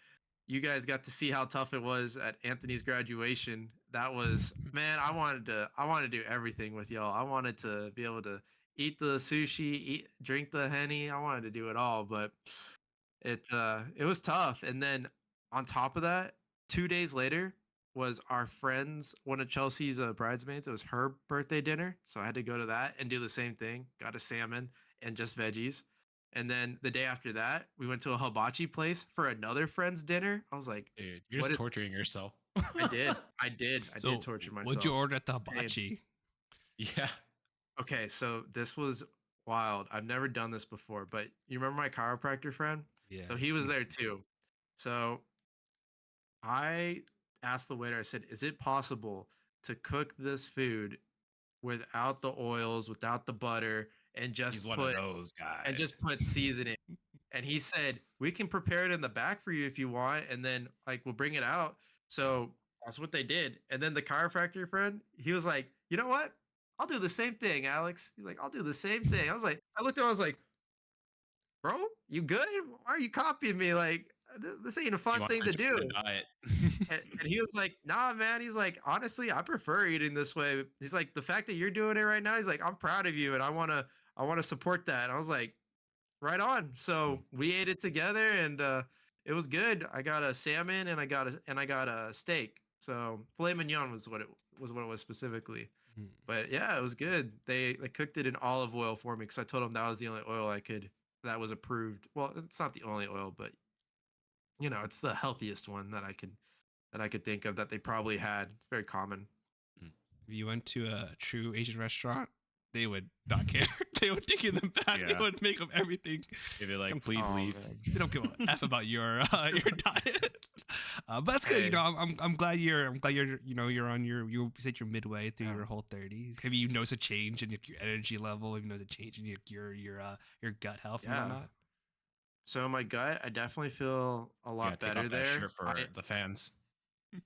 you guys got to see how tough it was at Anthony's graduation. That was man, I wanted to do everything with y'all. I wanted to be able to eat the sushi, drink the henny. I wanted to do it all, but it was tough. And then on top of that, 2 days later was our friend's one of Chelsea's bridesmaids. It was her birthday dinner, so I had to go to that and do the same thing. Got a salmon and just veggies. And then the day after that, we went to a hibachi place for another friend's dinner. I was like,
Dude, you're
"What
just
is?"
torturing yourself.
I did
So,
torture
what'd you
myself.
order at the
It's pain.
hibachi?
Yeah.
Okay, so this was wild. I've never done this before, but you remember my chiropractor friend?
Yeah.
So he was there too. So I asked the waiter, I said, "Is it possible to cook this food without the oils, without the butter, and
He's
just
one of those guys.
put seasoning. And he said, "We can prepare it in the back for you if you want, and then like we'll bring it out." So that's what they did. And then the chiropractor friend, he was like, "You know what? I'll do the same thing, Alex." He's like, "I'll do the same thing." I was like, I looked at him, I was like, "Bro, you good? Why are you copying me? Like, this ain't a
He
fun
wants
thing
to
to
join
do."
the diet.
And he was like, "Nah, man." He's like, "Honestly, I prefer eating this way." He's like, "The fact that you're doing it right now," he's like, "I'm proud of you, and I wanna support that." And I was like, right on. So we ate it together, and it was good. I got a salmon, and I got a steak. So filet mignon was what it was specifically.
Mm.
But yeah, it was good. They cooked it in olive oil for me because I told them that was the only oil that was approved. Well, it's not the only oil, but it's the healthiest one that I could think of that they probably had. It's very common.
If you went to a true Asian restaurant, they would not care. They would take you in the back. They
Yeah.
would make up everything.
If you're like,
Don't-
please
Oh,
leave.
man.
They don't give a f about your diet. But that's good.
Hey.
I'm glad you're you're on you said you're midway through
Yeah.
your whole 30s. Have you noticed a change in your energy level? Have you noticed a change in your gut health and
Yeah.
whatnot?
So my gut, I definitely feel a
You
lot
gotta take
better
off that
there.
shirt for the fans.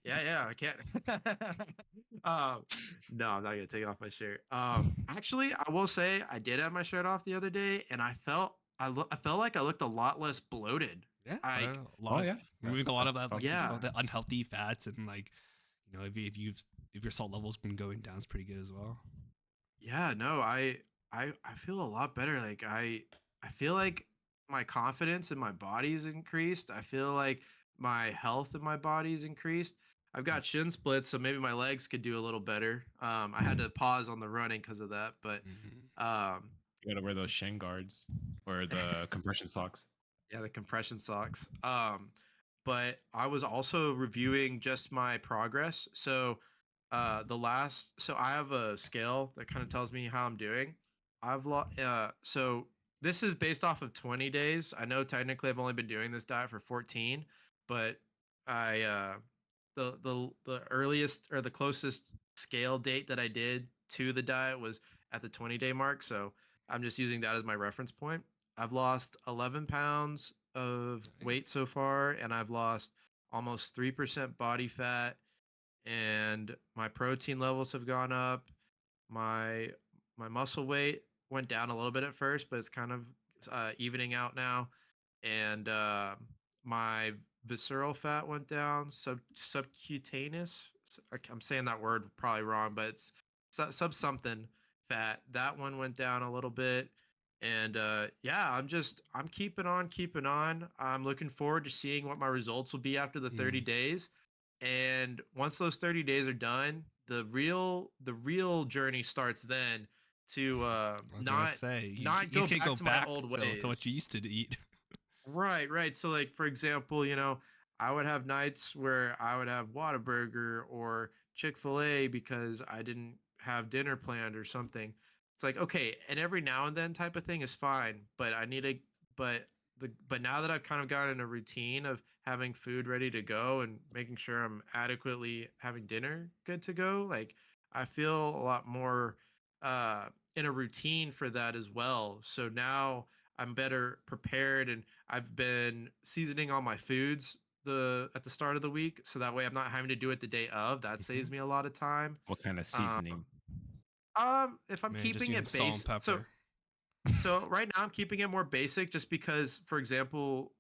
Yeah, I can't. No, I'm not gonna take off my shirt. Actually, I will say I did have my shirt off the other day, and I felt like I looked a lot less bloated.
Yeah,
Like,
a lot of removing a lot of that,
That's
like
yeah.
the unhealthy fats, and like if your salt levels been going down, it's pretty good as well.
Yeah, no, I feel a lot better. Like I feel like my confidence in my body's increased. I feel like my health in my body's increased. I've got shin splits, so maybe my legs could do a little better. I had to pause on the running because of that, but
Mhm.
um,
You gotta wear those shin guards or the compression socks.
yeah, the compression socks. But I was also reviewing just my progress. So so I have a scale that kind of tells me how I'm doing. I've lost so this is based off of 20 days. I know technically I've only been doing this diet for 14, but I the earliest or the closest scale date that I did to the diet was at the 20-day mark. So I'm just using that as my reference point. I've lost 11 pounds of weight
Nice.
so far, and I've lost almost 3% body fat, and my protein levels have gone up. My my muscle weight went down a little bit at first, but it's kind of evening out now. And my visceral fat went down. Subcutaneous. I'm saying that word probably wrong, but it's sub something fat. That one went down a little bit. And yeah, I'm keeping on. I'm looking forward to seeing what my results will be after the 30
Mm.
days. And once those 30 days are done, the real journey starts then to
I was gonna say
not
you
go
can't
back
go
to my
back
old
to what
ways.
you used to eat.
Right. So like for example, I would have nights where I would have Whataburger or Chick-fil-A because I didn't have dinner planned or something. It's like, okay, and every now and then type of thing is fine, but I need to but but now that I've kind of gotten a routine of having food ready to go and making sure I'm adequately having dinner good to go, like I feel a lot more uh in a routine for that as well. So now I'm better prepared, and I've been seasoning all my foods at the start of the week, so that way I'm not having to do it the day of. That saves
Mhm.
me a lot of time.
What kind of
Um,
seasoning?
if I'm
Man, just
keeping
using
it
salt and
base,
pepper.
so right now I'm keeping it more basic, just because, for example,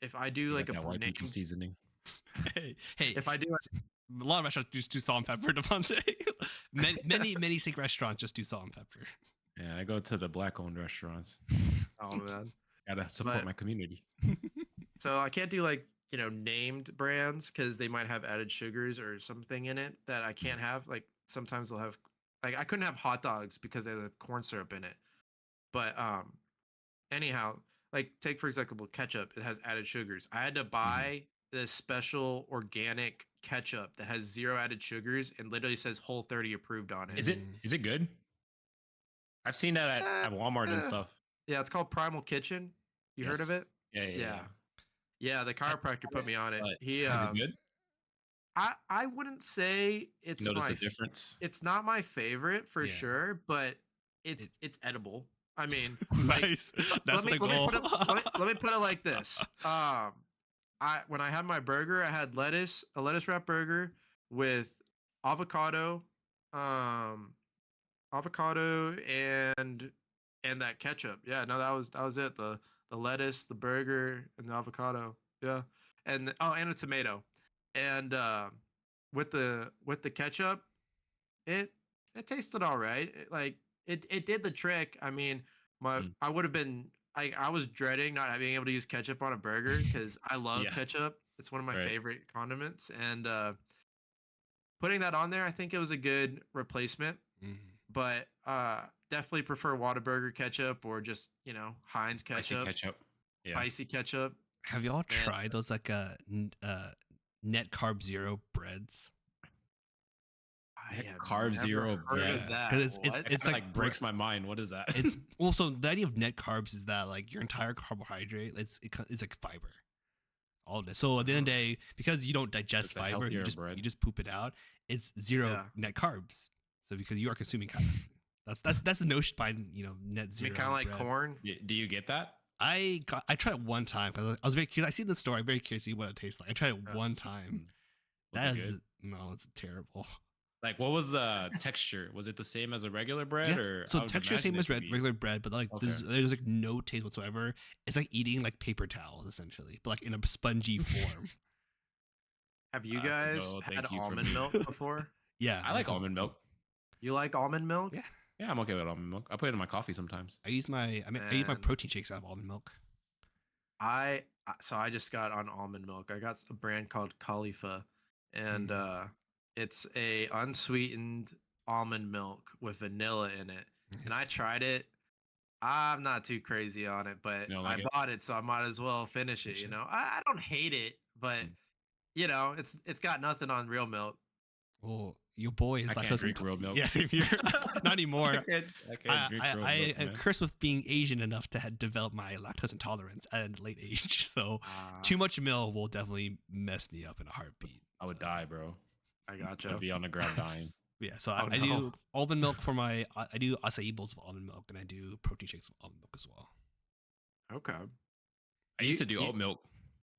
if I do
You
like
got
a
that white people
named,
seasoning.
Hey,
if I do,
a lot of restaurants just do salt and pepper, Devante. Many steak restaurants just do salt and pepper.
Yeah, I go to the black-owned restaurants.
oh man,
Gotta support
but
my community.
so I can't do like named brands because they might have added sugars or something in it that I can't have. Like sometimes they'll have, like I couldn't have hot dogs because they have corn syrup in it. But anyhow, like take for example ketchup, it has added sugars. I had to buy this special organic ketchup that has zero added sugars and literally says Whole 30 approved on it.
Is it
Mm.
is it good? I've seen that
Eh,
at Walmart and
eh.
stuff.
Yeah, it's called Primal Kitchen. You heard of
Yes.
it?
Yeah.
Yeah. Yeah, the
I,
chiropractor put me on it.
But
He
is it good?
I wouldn't say
You notice a difference?
it's not my favorite for
yeah,
sure, but
it,
it's edible. I mean, like,
Nice. That's
let me
the goal.
let me put it like this. When I had my burger, I had a lettuce wrap burger with avocado, um, avocado and that ketchup. Yeah, no, that was it. The lettuce, the burger, and the avocado. Yeah, and and a tomato, and with the ketchup, it it tasted all right. It did the trick. I mean,
Mm.
I would have been I was dreading not being able to use ketchup on a burger because I love
Yeah.
ketchup. It's one of my
Right.
favorite condiments, and putting that on there, I think it was a good replacement.
Mhm.
But definitely prefer Whataburger ketchup or just Heinz
Spicy
ketchup,
ketchup. Yeah.
spicy ketchup.
Have y'all
And
tried those like net carb zero breads?
I
Heck,
have
carb
never
zero
heard
Yeah,
of
breads.
that.
because
What?
It
it's
kinda,
like
breaks my mind. What is that?
it's also the idea of net carbs is that like your entire carbohydrate, it's like fiber, all of it. So at the end of
Oh,
the day, because you don't digest
It's a
fiber,
healthier
you
bread.
just poop it out. It's zero
yeah.
net carbs. So because you are consuming that's the notion behind net
I mean,
zero
kind of like
bread.
corn.
Do you get that?
I tried it one time because I was very curious. I seen the store. I'm very curious to see what it tastes like. I tried it
Yeah.
one time.
Mm. Was
That
it
is
good?
no, it's terrible.
Like, what was the texture? Was it the same as a regular bread,
Yes.
or
So
I would
texture
imagine
same
it
as
to be?
regular bread, but like
Okay.
there's like no taste whatsoever. It's like eating like paper towels essentially, but like in a spongy form.
Have you
That's a
guys
no.
had
Thank you for
almond
me.
milk before?
Yeah,
I like almond milk.
You like almond milk?
Yeah,
Yeah, I'm okay with almond milk. I put it in my coffee sometimes.
I use my
And
protein shakes out of almond milk.
so I just got on almond milk. I got a brand called Khalifa, and
Mm,
it's a unsweetened almond milk with vanilla in it. And I
nice.
tried it. I'm not too crazy on it, but
You don't
I
like it?
bought it, so I might as well finish it.
Finish it.
I don't hate it, but
Mm.
it's got nothing on real milk.
Well, your boy is
I can't
lactose
drink real milk.
Yeah, same here. Not anymore.
I can't drink real
I
milk,
am
man.
cursed with being Asian enough to develop my lactose intolerance at a late age. So too much milk will definitely mess me up in a heartbeat.
I would
So,
die, bro.
I gotcha.
I'd be on the ground dying.
yeah, so
Oh,
I
no.
do almond milk for I do acai bowls of almond milk, and I do protein shakes with almond milk as well.
Okay.
I used to do oat milk,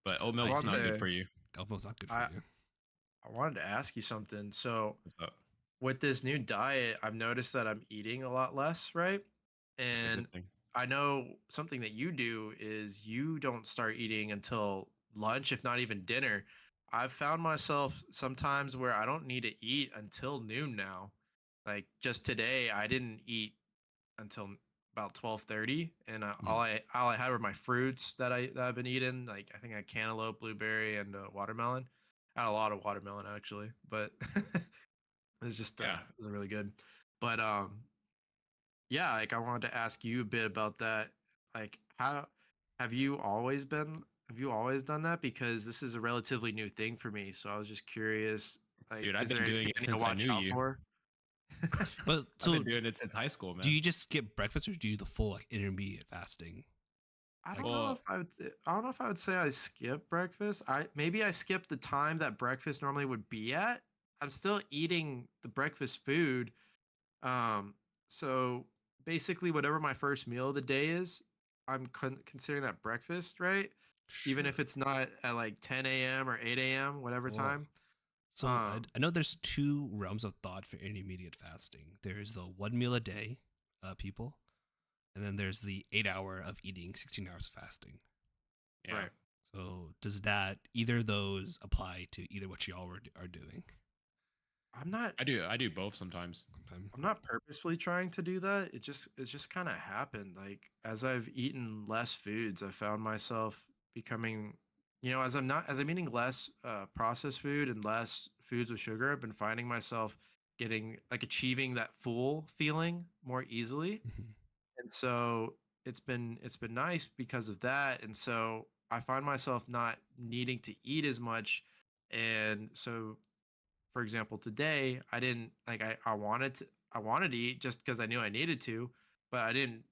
but oat milk's
want
not good
to-
for you.
Almond milk's not good for
I
you.
I wanted to ask you something. So
What's up?
with this new diet, I've noticed that I'm eating a lot less, right?
That's a
And
good thing.
I know something that you do is you don't start eating until lunch, if not even dinner. I've found myself sometimes where I don't need to eat until noon now. Like just today, I didn't eat until about 12:30, and
Mhm.
all I had were my fruits that I've been eating. Like I think I had cantaloupe, blueberry, and watermelon. I had a lot of watermelon actually, but it's just
Yeah.
it wasn't really good. But yeah, like I wanted to ask you a bit about that. Like how have you always been have you always done that? Because this is a relatively new thing for me. So I was just curious, like,
Dude, I've
is there
been doing
anything
it
I need to
since I
watch
knew
out
you.
for?
But
I've been
so
doing it since high school, man.
do you just skip breakfast or do you do the full like intermediate fasting?
I
Like,
don't know if
Well,
I don't know if I would say I skip breakfast. I skip the time that breakfast normally would be at. I'm still eating the breakfast food. Um, so basically, whatever my first meal of the day is, I'm considering that breakfast, right? Even if
sure.
it's not at like 10 a.m. or 8 a.m., whatever
Well,
time.
so
Um,
I know there's two realms of thought for intermediate fasting. There's the one meal a day, people, and then there's the 8 hour of eating, 16 hours of fasting.
yeah.
right.
So does that either of those apply to either what y'all are doing?
I'm not
I do both sometimes.
Sometime.
I'm not purposefully trying to do that. It just kind of happened. Like as I've eaten less foods, I found myself becoming, as I'm eating less processed food and less foods with sugar, I've been finding myself getting like achieving that full feeling more easily.
Mhm.
And so it's been nice because of that. And so I find myself not needing to eat as much. And so for example, today I didn't like I wanted to eat just because I knew I needed to, but I didn't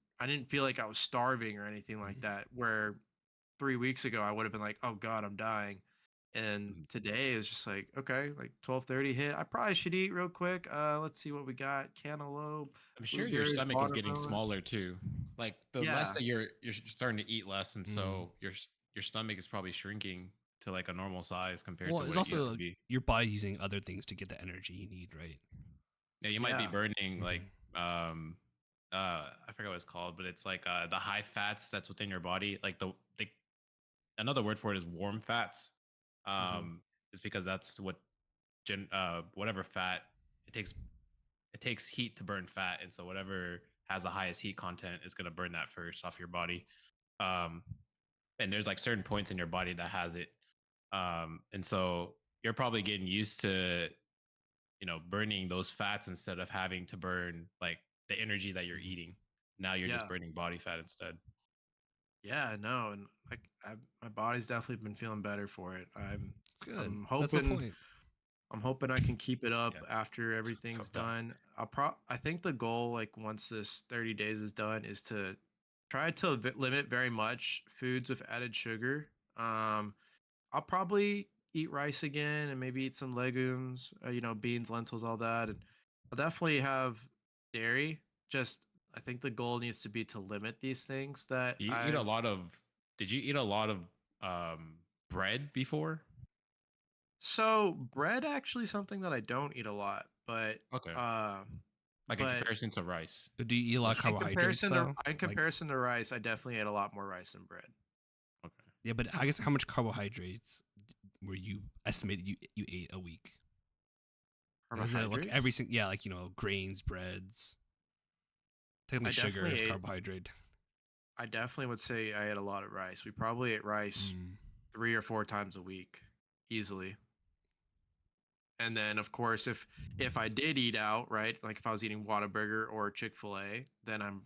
feel like I was starving or anything like
Mhm.
that. Where 3 weeks ago I would have been like, oh God, I'm dying. And
Mhm.
today is just like, okay, like 12:30 hit. I probably should eat real quick. Let's see what we got. Cantaloupe,
I'm sure your
blueberries,
stomach is getting
watermelon.
smaller too. Like the less
Yeah,
that you're starting to eat less, and
Mm.
so your stomach is probably shringing to like a normal size compared
Well,
to
it's
what it used to
also
be.
your body using other things to get the energy you need, right?
Yeah, you might be
yeah,
burning like
Mhm.
um I forget what it's called, but it's like the high fats that's within your body. Like the another word for it is warm fats.
hmm
Is because that's what whatever fat it takes it takes heat to burn fat, and so whatever has the highest heat content is going to burn that first off your body. Um, and there's like certain points in your body that has it. And so you're probably getting used to burning those fats instead of having to burn like the energy that you're eating. Now you're just
yeah,
burning body fat instead.
yeah. No, and like my body's definitely been feeling better for it.
Good.
I'm
That's the
hoping
point.
I'm hoping I can keep it up
Yeah,
after
just
everything's
cut back.
done. I think the goal, like once this 30 days is done, is to try to limit very much foods with added sugar. Um, I'll probably eat rice again and maybe eat some legumes, beans, lentils, all that. And I'll definitely have dairy. Just I think the goal needs to be to limit these things that
You eat a
I've.
lot of. Did you eat a lot of bread before?
So bread actually something that I don't eat a lot, but
Okay,
uh,
like in
but
comparison to rice.
But do you eat a lot of
Which
carbohydrates though?
in
Like,
comparison to rice, I definitely ate a lot more rice than bread.
okay.
yeah, but I guess how much carbohydrates were you estimated you ate a week? Like, is it like every
Carbohydrates?
single, yeah, like grains, breads. Technically,
I
sugar
definitely
is
ate.
carbohydrate.
I definitely would say I ate a lot of rice. We probably ate rice
Mm,
3 or 4 times a week, easily. And then, of course, if I did eat out, right, like if I was eating Whataburger or Chick-fil-A, then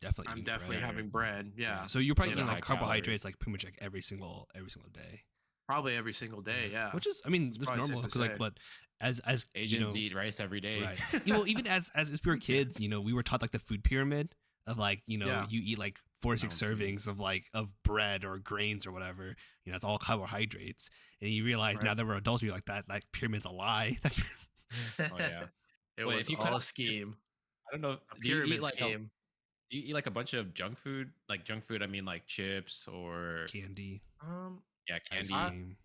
definitely
I'm
eating
definitely
bread.
Better.
having bread.
Yeah,
Yeah,
so you're probably
Those are
eating like
high calorie.
carbohydrates like pretty much like every single day.
probably every single
Yeah,
day. Yeah,
which is, I mean,
it's
that's
probably safe
normal
to
because like,
say.
but as you
Asians
know,
eat rice every day.
right? Well, even as we were kids, we were taught like the food pyramid of like
Yeah,
you eat like 4 to 6
Mountain.
servings of like of bread or grains or whatever. It's all carbohydrates, and you realize
right.
now that we're adults, we're like that pyramid's a lie.
Oh yeah.
It
Well,
was
if you cut
all a
out,
scheme,
I don't know.
a
Do you eat
pyramid
like a
scheme.
do you eat like a bunch of junk food? Like junk food, I mean like chips or
Candy,
Um,
yeah,
ice
I
candy,
cream.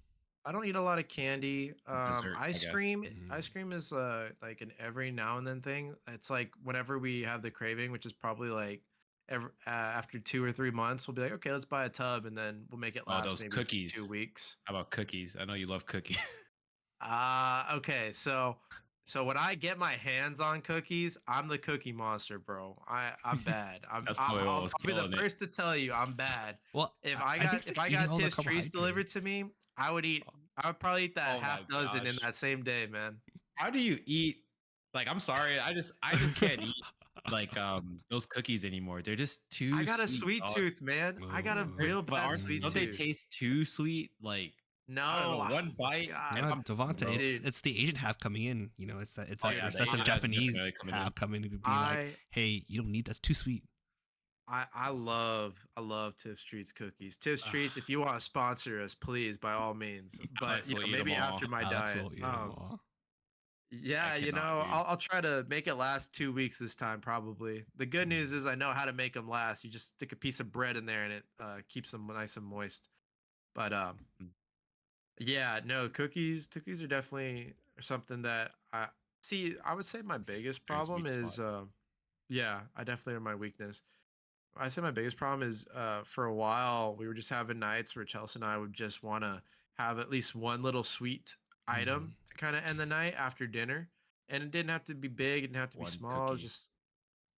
I don't eat a lot of candy.
dessert, I guess.
Ice
Mm,
cream is like an every now and then thing. It's like whenever we have the craving, which is probably like after 2 or 3 months, we'll be like, okay, let's buy a tub, and then we'll make it
Oh,
last
those
maybe 2
cookies.
weeks.
How about cookies? I know you love cookies.
Okay, so when I get my hands on cookies, I'm the cookie monster, bro. I'm bad.
That's probably what was
I'll be the
killing it.
first to tell you I'm bad.
well, I think it's
If
like
I
eating
got
all the
Tiff's treats delivered to
carbohydrates.
me, I would probably eat that
Oh my
half dozen in
gosh.
that same day, man.
How do you eat like I'm sorry, I just can't eat like those cookies anymore. They're just
I
too
got a
sweet,
sweet
dog.
tooth, man. I got a
Oh,
real
But
bad
aren't
sweet
don't they
tooth.
taste too sweet? Like I don't know,
No,
one bite and
God,
yeah,
I'm
Devante,
bro.
dude,
it's the Asian half coming in. It's
Oh
that
yeah,
dude.
the
recessive
Asian has definitely
Japanese
coming in.
half coming to be like,
I
hey, you don't need that's too sweet.
I love Tiff's Treats cookies. Tiff's Treats, if you want to sponsor us, please by all means. But
Alex will eat them
maybe
all.
after my
Alex
diet.
will eat them all.
I
Yeah,
cannot, dude.
I'll try to make it last 2 weeks this time, probably. The good news is I know how to make them last. You just stick a piece of bread in there and it keeps them nice and moist. But
Mm,
yeah, no, cookies are definitely something that I see. I would say my biggest
very
problem
sweet spot.
is yeah, I definitely are my weakness. I say my biggest problem is for a while we were just having nights where Chelsea and I would just want to have at least one little sweet
Mm-hmm.
item to kind of end the night after dinner, and it didn't have to be big, it didn't have to be
One
small. It was
cookie.
just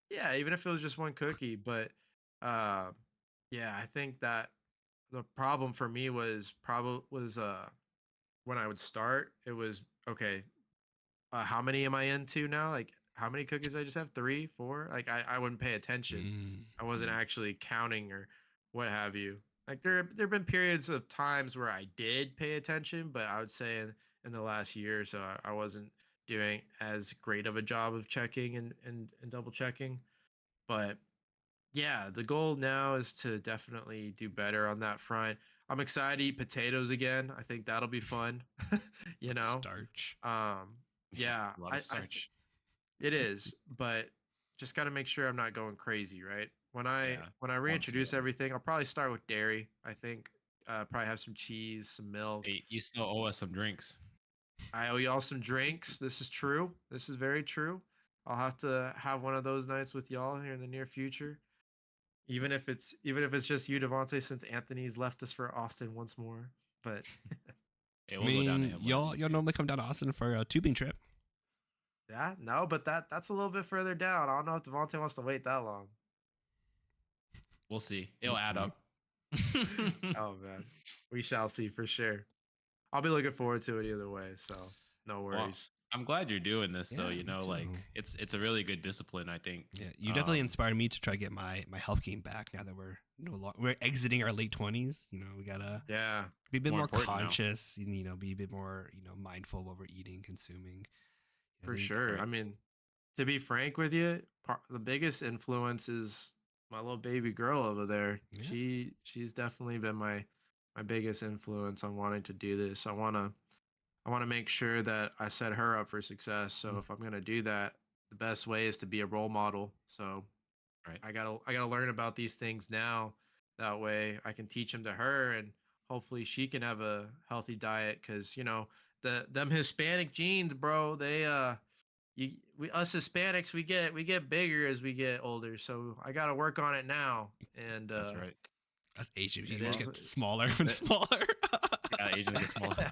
yeah, even if it was just one cookie. But uh, yeah, I think that the problem for me was probably was when I would start, it was okay. How many am I into now? Like, how many cookies I just have? 3, 4? Like, I wouldn't pay attention.
Mm.
I wasn't
Mm,
actually counting or what have you. Like, there've been periods of times where I did pay attention, but I would say in the last year or so, I wasn't doing as great of a job of checking and double checking. But yeah, the goal now is to definitely do better on that front. I'm excited to eat potatoes again. I think that'll be fun. you
That's
know,
starch.
um,
yeah,
yeah,
a lot of starch.
it is, but just got to make sure I'm not going crazy, right? When
Yeah,
I
want some
reintroduce
yogurt.
everything, I'll probably start with dairy. I think probably have some cheese, some milk.
Hey, you still owe us some drinks.
I owe y'all some drinks. This is true. This is very true. I'll have to have one of those nights with y'all here in the near future. Even if it's just you, Devante, since Anthony's left us for Austin once more. But
Hey,
I
we'll go down to
mean,
him one of these
y'all
days.
normally come down to Austin for a tubing trip.
yeah, no, but that's a little bit further down. I don't know if Devante wants to wait that long.
We'll see. It'll
We'll
add
see.
up.
Oh man, we shall see for sure. I'll be looking forward to it either way. So no
Well,
worries.
I'm glad you're doing this though.
Yeah,
You
me
know,
too.
like it's a really good discipline. I think.
Yeah, you definitely
Um,
inspired me to try to get my health game back. Now that we're exiting our late 20s, we gotta
Yeah,
be a bit
More
more
important now.
conscious. Be a bit more mindful of what we're eating, consuming. I
for
think
sure.
Right.
I mean, to be frank with you, the biggest influence is my little baby girl over there.
Yeah.
She's definitely been my biggest influence on wanting to do this. I want to make sure that I set her up for success. So
Mm.
if I'm going to do that, the best way is to be a role model. So
Right.
I got to learn about these things now. That way I can teach them to her and hopefully she can have a healthy diet cuz them Hispanic genes, bro, they we us Hispanics we get bigger as we get older. So I got to work on it now and
That's right.
As Asian,
it
you just
is
get smaller and
that-
smaller.
Yeah, Asians get smaller.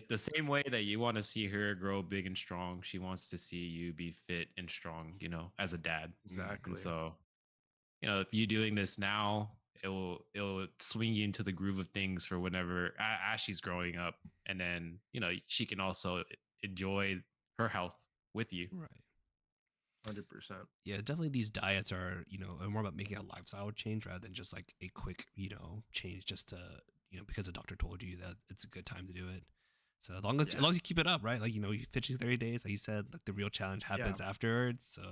The same way that you want to see her grow big and strong, she wants to see you be fit and strong. As a dad. And
exactly.
so, if you doing this now, it'll swing you into the groove of things for whenever as she's growing up, and then she can also enjoy her health with you.
Right.
100%.
Yeah, definitely these diets are, are more about making a lifestyle change rather than just like a quick, change just to, because the doctor told you that it's a good time to do it. So as long as you keep it up, right? Like, you finish 30 days, like you said, like the real challenge happens afterwards. So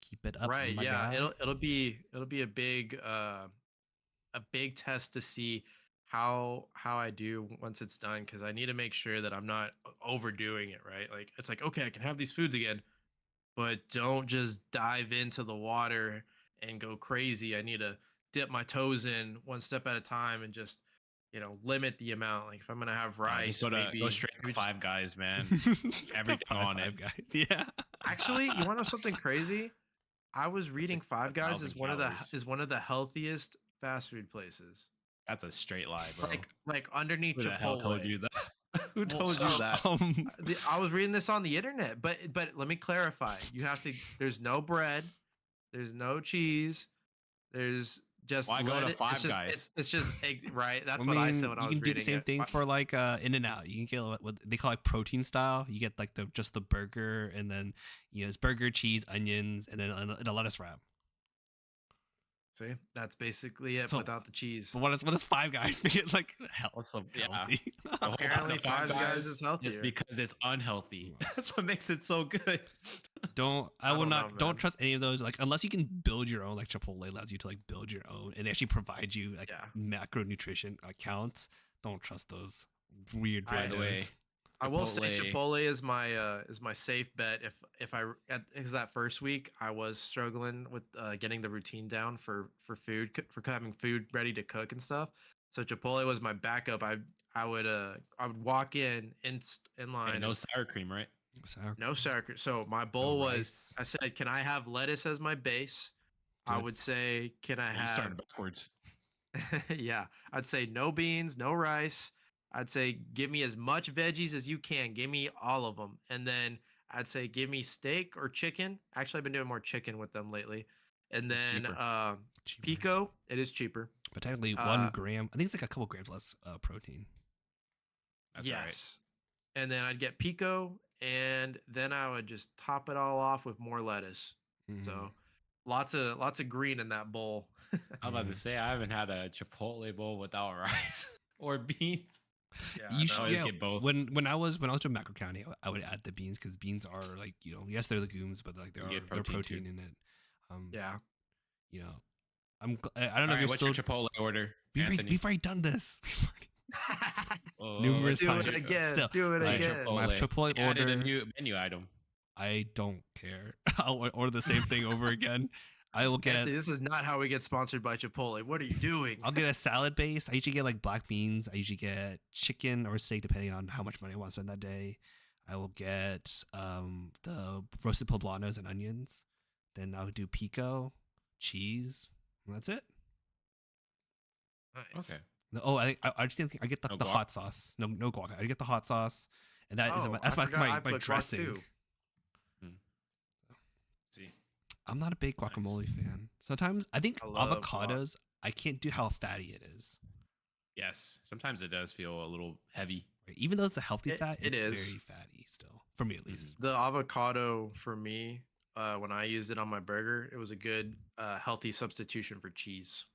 keep it up,
Right.
my
Yeah.
guy.
It'll be a big test to see how I do once it's done because I need to make sure that I'm not overdoing it. Right. Like it's like okay, I can have these foods again, but don't just dive into the water and go crazy. I need to dip my toes in one step at a time and just limit the amount. Like if I'm gonna have
Yeah, just
rice,
go straight to
maybe just
Five Guys, man. Everything on it.
Five Guys. Yeah.
actually, you want to know something crazy? I was
It's
reading
like
Five Guys
1,000 calories.
is one of the healthiest fast food places.
That's a straight lie, bro.
Like underneath
Who the hell told
Chipotle.
you that? Who
Well,
told you
so
that?
I was reading this on the internet, but let me clarify. You have to. There's no bread. There's no cheese. There's just
Why go to
lettuce.
Five Guys?
It's just egg, right. That's
I
what I said
mean,
when
you
I was
can do the
reading
same
it.
thing for like In and Out. You can get what they call like protein style. You get like just the burger, and then it's burger, cheese, onions, and then a lettuce wrap.
See, that's basically it
So,
without the cheese.
but what is Five Guys make it like
What's the
healthy?
The whole
Apparently,
point of Five
Five Guys
Guys
is healthier.
because it's unhealthy. That's what makes it so good.
I will
don't
not
know,
don't
man.
trust any of those, like unless you can build your own. Like Chipotle allows you to like build your own and they actually provide you like macronutrition accounts. Don't trust those weird
By the way,
brands.
I will say
Chipotle-
Chipotle is my safe bet if I because that first week I was struggling with getting the routine down for food for having food ready to cook and stuff. So Chipotle was my backup. I would walk in line.
Hey, no sour cream, right?
No sour cream. So my bowl was
rice.
I said, can I have lettuce as my base? I
Good.
would say, can I
You
have
started backwards.
yeah, I'd say no beans, no rice. I'd say give me as much veggies as you can. Give me all of them. And then I'd say give me steak or chicken. Actually, I've been doing more chicken with them lately. And
It's
then
cheaper.
Cheaper.
pico, it is cheaper.
But technically, 1 gram. I think it's like a couple grams less protein.
That's
yes.
right.
And then I'd get pico, and then I would just top it all off with more lettuce.
Mhm.
So lots of green in that bowl.
I was about to say I haven't had a Chipotle bowl without rice or beans.
Yeah,
You
should-
should
always get both.
When I was doing Macro County, I would add the beans because beans are like yes they're legumes but like
You get
they're
protein,
protein in it.
yeah.
I don't know
All
if
right,
you're
what's
still.
your Chipotle order, Anthony?
We've already done this.
Oh,
numerous
Do
let's
times.
it
check
again.
Still,
Do it
My
like,
again.
my Chipotle
You added
order.
a new menu item.
I don't care. I'll order the same thing over again. I will get.
Anthony, this is not how we get sponsored by Chipotle. What are you doing?
I'll get a salad base. I usually get like black beans. I usually get chicken or steak depending on how much money I want to spend that day. I will get the roasted poblanos and onions. Then I'll do pico, cheese. And that's it.
Nice.
Okay.
Oh, I just think I get
No
the
guac?
hot sauce. No guac. I get the hot sauce, and that is
Oh,
that's
I
my
forgot I
my
put guac
dressing.
too.
See.
I'm not a big
Nice.
guacamole fan. Sometimes I think
I love guac.
avocados. I can't do how fatty it is.
Yes. Sometimes it does feel a little heavy.
Right? Even though it's a healthy fat,
it
it's
is.
very fatty still, for me at least.
The avocado for me, when I used it on my burger, it was a good healthy substitution for cheese.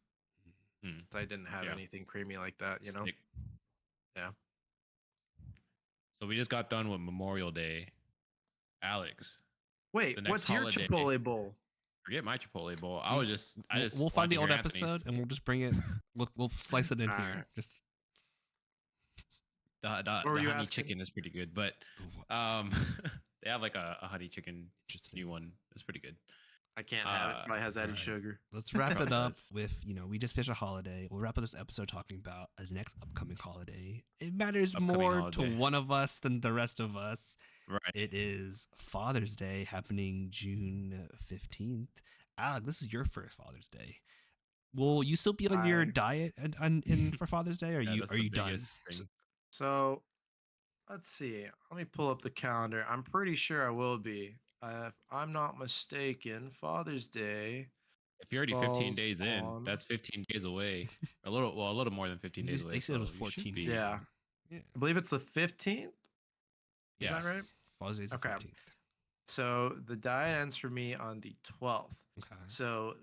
Mm.
So I didn't have
Yeah.
anything creamy like that, you know.
Stick.
Yeah.
So we just got done with Memorial Day. Alex,
Wait,
The next
what's your
holiday.
Chipotle bowl?
forget my Chipotle bowl. I was just, I
We'll,
just
we'll find
wanted
the
to
old
hear Anthony's.
episode and we'll just bring it. We'll slice it in here.
Alright.
Just
The
were you
honey
asking?
chicken is pretty good, but they have like a honey chicken
interesting.
new one. It's pretty good.
I can't have it. Probably has added
alright.
sugar.
Let's wrap it
Probably
up
does.
with, we just finished a holiday. We'll wrap up this episode talking about the next upcoming holiday. It matters
Upcoming
more
holiday.
to one of us than the rest of us.
Right.
It is Father's Day happening June 15th. Alec, this is your first Father's Day. Will you still be on your
I-
diet in for Father's Day? Or
Yeah,
you
that's
are
the
you done?
biggest thing.
So let's see. Let me pull up the calendar. I'm pretty sure I will be. If I'm not mistaken, Father's Day.
If you're already 15
falls
days in,
on-
that's 15 days away. A little more than 15 days away.
They said it was
so you
14
should be-
days.
Yeah.
Yeah.
I believe it's the 15th. Is that right?
Yes. Father's Day is the
Okay.
15th.
So the diet ends for me on the 12th.
Okay.
So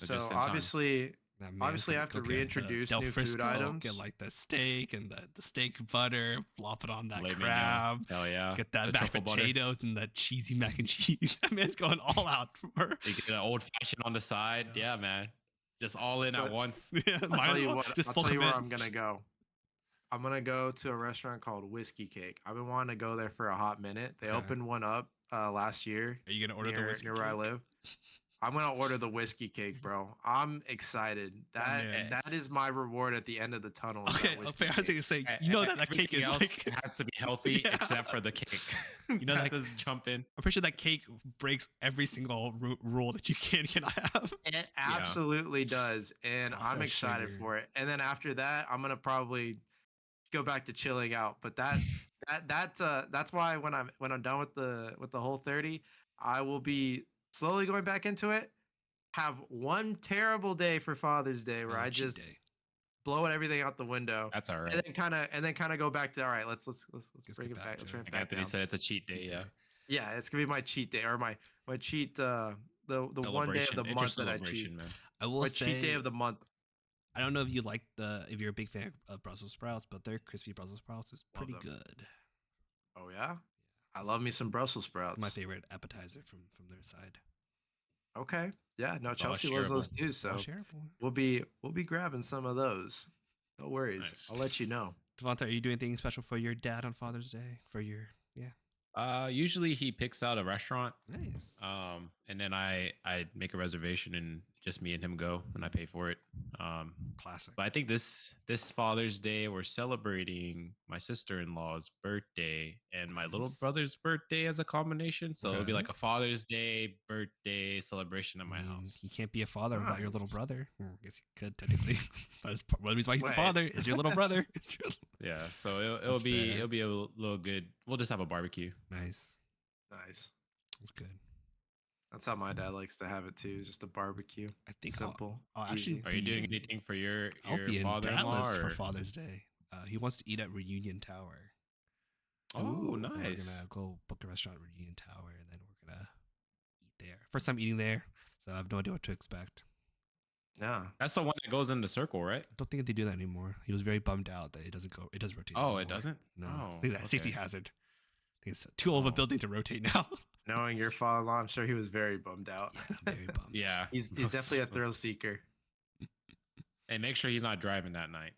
just
so
in time.
obviously
That man's
Obviously, I
gonna
have to
go get the
reintroduce
Del
new food
Frisco,
items.
Get like the steak and the steak butter, flop it on that
filet mignon.
crab.
Hell yeah.
Get that
The
mashed
truffle butter.
potatoes and that cheesy mac and cheese. That man's going all out for.
You get an old fashioned on the side.
Yeah.
Yeah, man. Just all in
So-
at once.
Yeah,
I'll
might
tell
as
you
well.
what.
Just
I'll
full
tell you where
commit.
I'm gonna go. I'm gonna go to a restaurant called Whiskey Cake. I've been wanting to go there for a hot minute. They
Okay.
opened one up last year
Are you gonna order the
near,
whiskey
near where I
cake?
live. I'm gonna order the whiskey cake, bro. I'm excited.
man.
That is my reward at the end of the tunnel. is that
Okay,
whiskey
okay. I was
cake.
gonna say, you know that cake
Everything
is
else
like.
has to be healthy
Yeah.
except for the cake.
You know
that
that-
doesn't jump in.
I'm pretty sure that cake breaks every single rule that you cannot have.
It absolutely does, and I'm
Processed
excited
sugar.
for it. And then after that, I'm gonna probably go back to chilling out. But that's why when I'm done with the whole 30, I will be slowly going back into it. Have one terrible day for Father's Day where
Oh,
I
cheat
just
day.
blow everything out the window,
That's all right.
and then kind of go back to all right. Let's
Let's
bring
get
it
back
back.
to
Let's
it.
bring it
Like
back
Anthony
down.
said, it's a cheat day.
Cheat
Yeah.
day.
Yeah, it's gonna be my cheat day or my cheat the one day of
Celebration.
the
It's your
month that I cheat.
celebration, man.
I will
My
say,
cheat day of the month.
I don't know if you like if you're a big fan of Brussels sprouts, but their crispy Brussels sprouts is
Love
pretty
them.
good.
Oh yeah, I love me some Brussels sprouts.
My favorite appetizer from their side.
Okay. Yeah, no,
It's all
Chelsea loves those
shareable.
too. So
All shareable.
we'll be grabbing some of those. No worries.
Nice.
I'll let you know.
Devante, are you doing anything special for your dad on Father's Day? For your
Usually he picks out a restaurant,
nice.
and then I make a reservation and just me and him go, and I pay for it.
Classic.
But I think this Father's Day we're celebrating my sister-in-law's birthday and my little
Nice.
brother's birthday as a combination. So it'll be
Okay.
like a Father's Day birthday celebration at my house.
You can't be a father without your little
Nice.
brother. I guess you could technically. That's one of the reasons why he's the
Wait.
father. Is your little brother? It's your...
Yeah, so it'll
That's
be
fair.
it'll be a little good. We'll just have a barbecue.
Nice.
Nice.
That's good.
That's how my dad likes to have it too. Just a barbecue.
I think
Simple.
I'll actually
easy.
Are you doing
Be-
anything for your
I'll be in
father-in-law?
Dallas for
or-
Father's Day. He wants to eat at Reunion Tower.
Oh,
So we're
nice.
gonna go book a restaurant at Reunion Tower, and then we're gonna eat there. First time eating there, so I have no idea what to expect.
Yeah.
That's the one that goes in the circle, right?
I don't think they do that anymore. He was very bummed out that it doesn't go. It does rotate.
Oh,
anymore.
it doesn't?
No,
Oh,
I think that's a safety
okay.
hazard. I think it's too old of a
Oh.
building to rotate now.
Knowing your father-in-law, I'm sure he was very bummed out.
Yeah, very bummed.
Yeah.
he's definitely a thrill seeker.
And make sure he's not driving that night.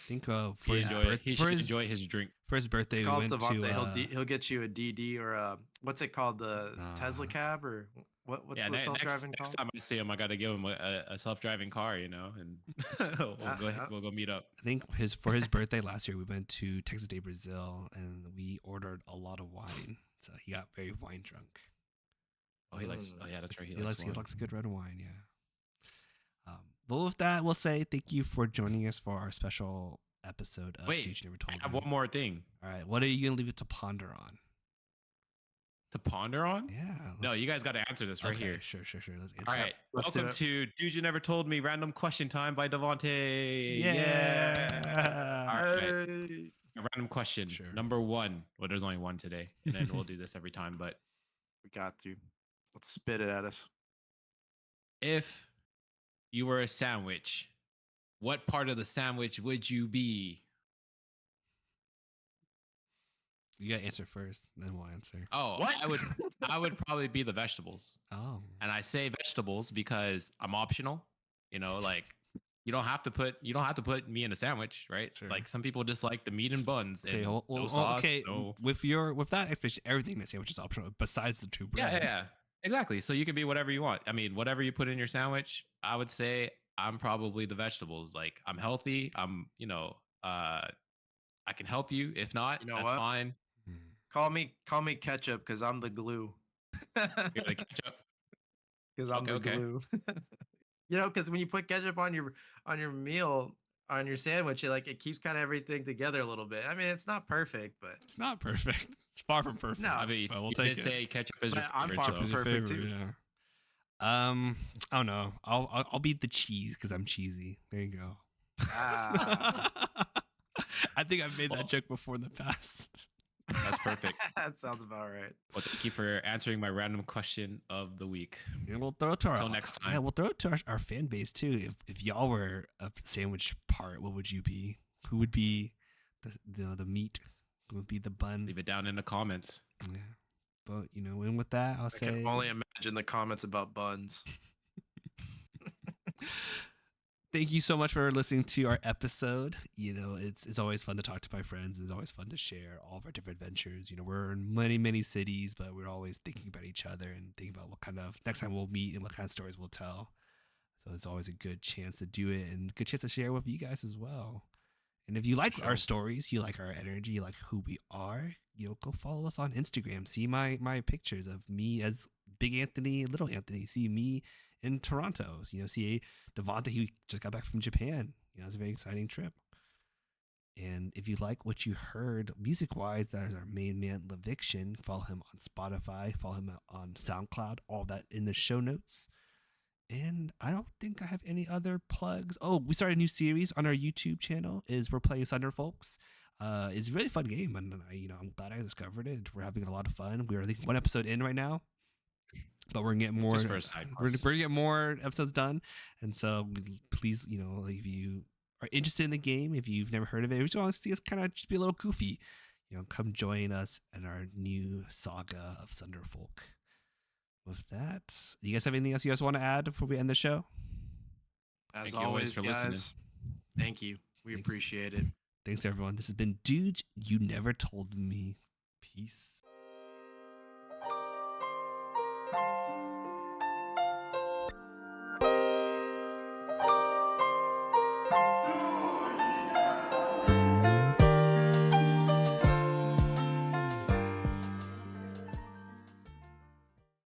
think for
He
his
enjoy. He should
for his
enjoy his drink.
for his birthday
It's
we
called
went
Devante.
to
He'll get you a DD or a what's it called, the Tesla
uh,
cab, or what's
Yeah,
the self
next
driving
next
called?
time I see him, I gotta give him a self driving car, you know, and
Yeah, yeah.
we'll go meet up.
I think for his birthday last year we went to Texas Day, Brazil, and we ordered a lot of wine. So he got very wine drunk.
Oh, he likes.
Mm.
Oh yeah, that's right.
He
He likes
likes
wine.
a good red wine, yeah. But with that, we'll say thank you for joining us for our special episode of
Wait,
Dude You Never
I
Told
have
Me.
one more thing
All right, what are you gonna leave it to ponder on?
to ponder on.
Yeah.
No, you guys got to answer this right
okay,
here.
Sure. Let's answer.
All right,
Let's do
welcome
it.
to Dude You Never Told Me Random Question Time by Devante.
Yeah.
All right,
Hey.
a random question.
Sure.
Number one. Well, there's only one today, and then we'll do this every time. But
We got to. Let's spit it at us.
if you were a sandwich, what part of the sandwich would you be?
You gotta answer first, then we'll answer.
Oh,
What?
I would probably be the vegetables.
Oh.
And I say vegetables because I'm optional. You know, like you don't have to put me in a sandwich, right?
Sure.
Like some people just like the meat and buns and
Okay,
no sauce.
okay.
No.
With that explanation, everything in the sandwich is optional besides the two
Yeah,
bread.
yeah, yeah. Exactly. So you can be whatever you want. I mean, whatever you put in your sandwich, I would say I'm probably the vegetables. Like I'm healthy. I'm, I can help you. If not,
You know
that's
what?
fine.
Mhm.
Call me ketchup because I'm the glue.
You're the ketchup.
Because I'm
Okay,
the
okay.
glue. Because when you put ketchup on your meal, on your sandwich, it keeps kind of everything together a little bit. I mean, it's not perfect, but
It's not perfect. It's far from perfect.
No.
I mean,
but we'll
you
take
did
it.
say ketchup is your
But I'm
favorite.
far
So.
from
Is your
perfect,
favorite,
too.
yeah. I don't know. I'll be the cheese because I'm cheesy. There you go.
Ah.
I think I've made
Well-
that joke before in the past.
That's perfect.
That sounds about right.
Well, thank you for answering my random question of the week.
And we'll throw it to
Till next time.
Yeah, we'll throw it to our fan base too. If y'all were a sandwich part, what would you be? Who would be the meat? Who would be the bun?
Leave it down in the comments.
Yeah. But and with that, I'll
I
say
can only imagine the comments about buns.
thank you so much for listening to our episode. It's always fun to talk to my friends. It's always fun to share all of our different adventures. We're in many cities, but we're always thinking about each other and thinking about what kind of next time we'll meet and what kind of stories we'll tell. So it's always a good chance to do it and good chance to share with you guys as well. And if you like our stories, you like our energy, you like who we are, go follow us on Instagram. See my pictures of me as Big Anthony, Little Anthony. See me in Toronto. See Devante, he just got back from Japan. It's a very exciting trip. And if you like what you heard music-wise, that is our main man, Leviction. Follow him on Spotify. Follow him on SoundCloud. All that in the show notes. And I don't think I have any other plugs. Oh, we started a new series on our YouTube channel. We're playing Thunder Folks. It's a really fun game, and I'm glad I discovered it. We're having a lot of fun. We're I think one episode in right now, but we're gonna get more.
Just for a side
We're
quest.
gonna get more episodes done, and so please, if you are interested in the game, if you've never heard of it, if you just want to see us kind of just be a little goofy, come join us in our new saga of Thunder Folk. With that, you guys have anything else you guys want to add before we end the show?
As
Thank you always
always,
for
guys,
listening.
thank you. We
Thanks.
appreciate it.
Thanks, everyone. This has been Dude You Never Told Me. Peace.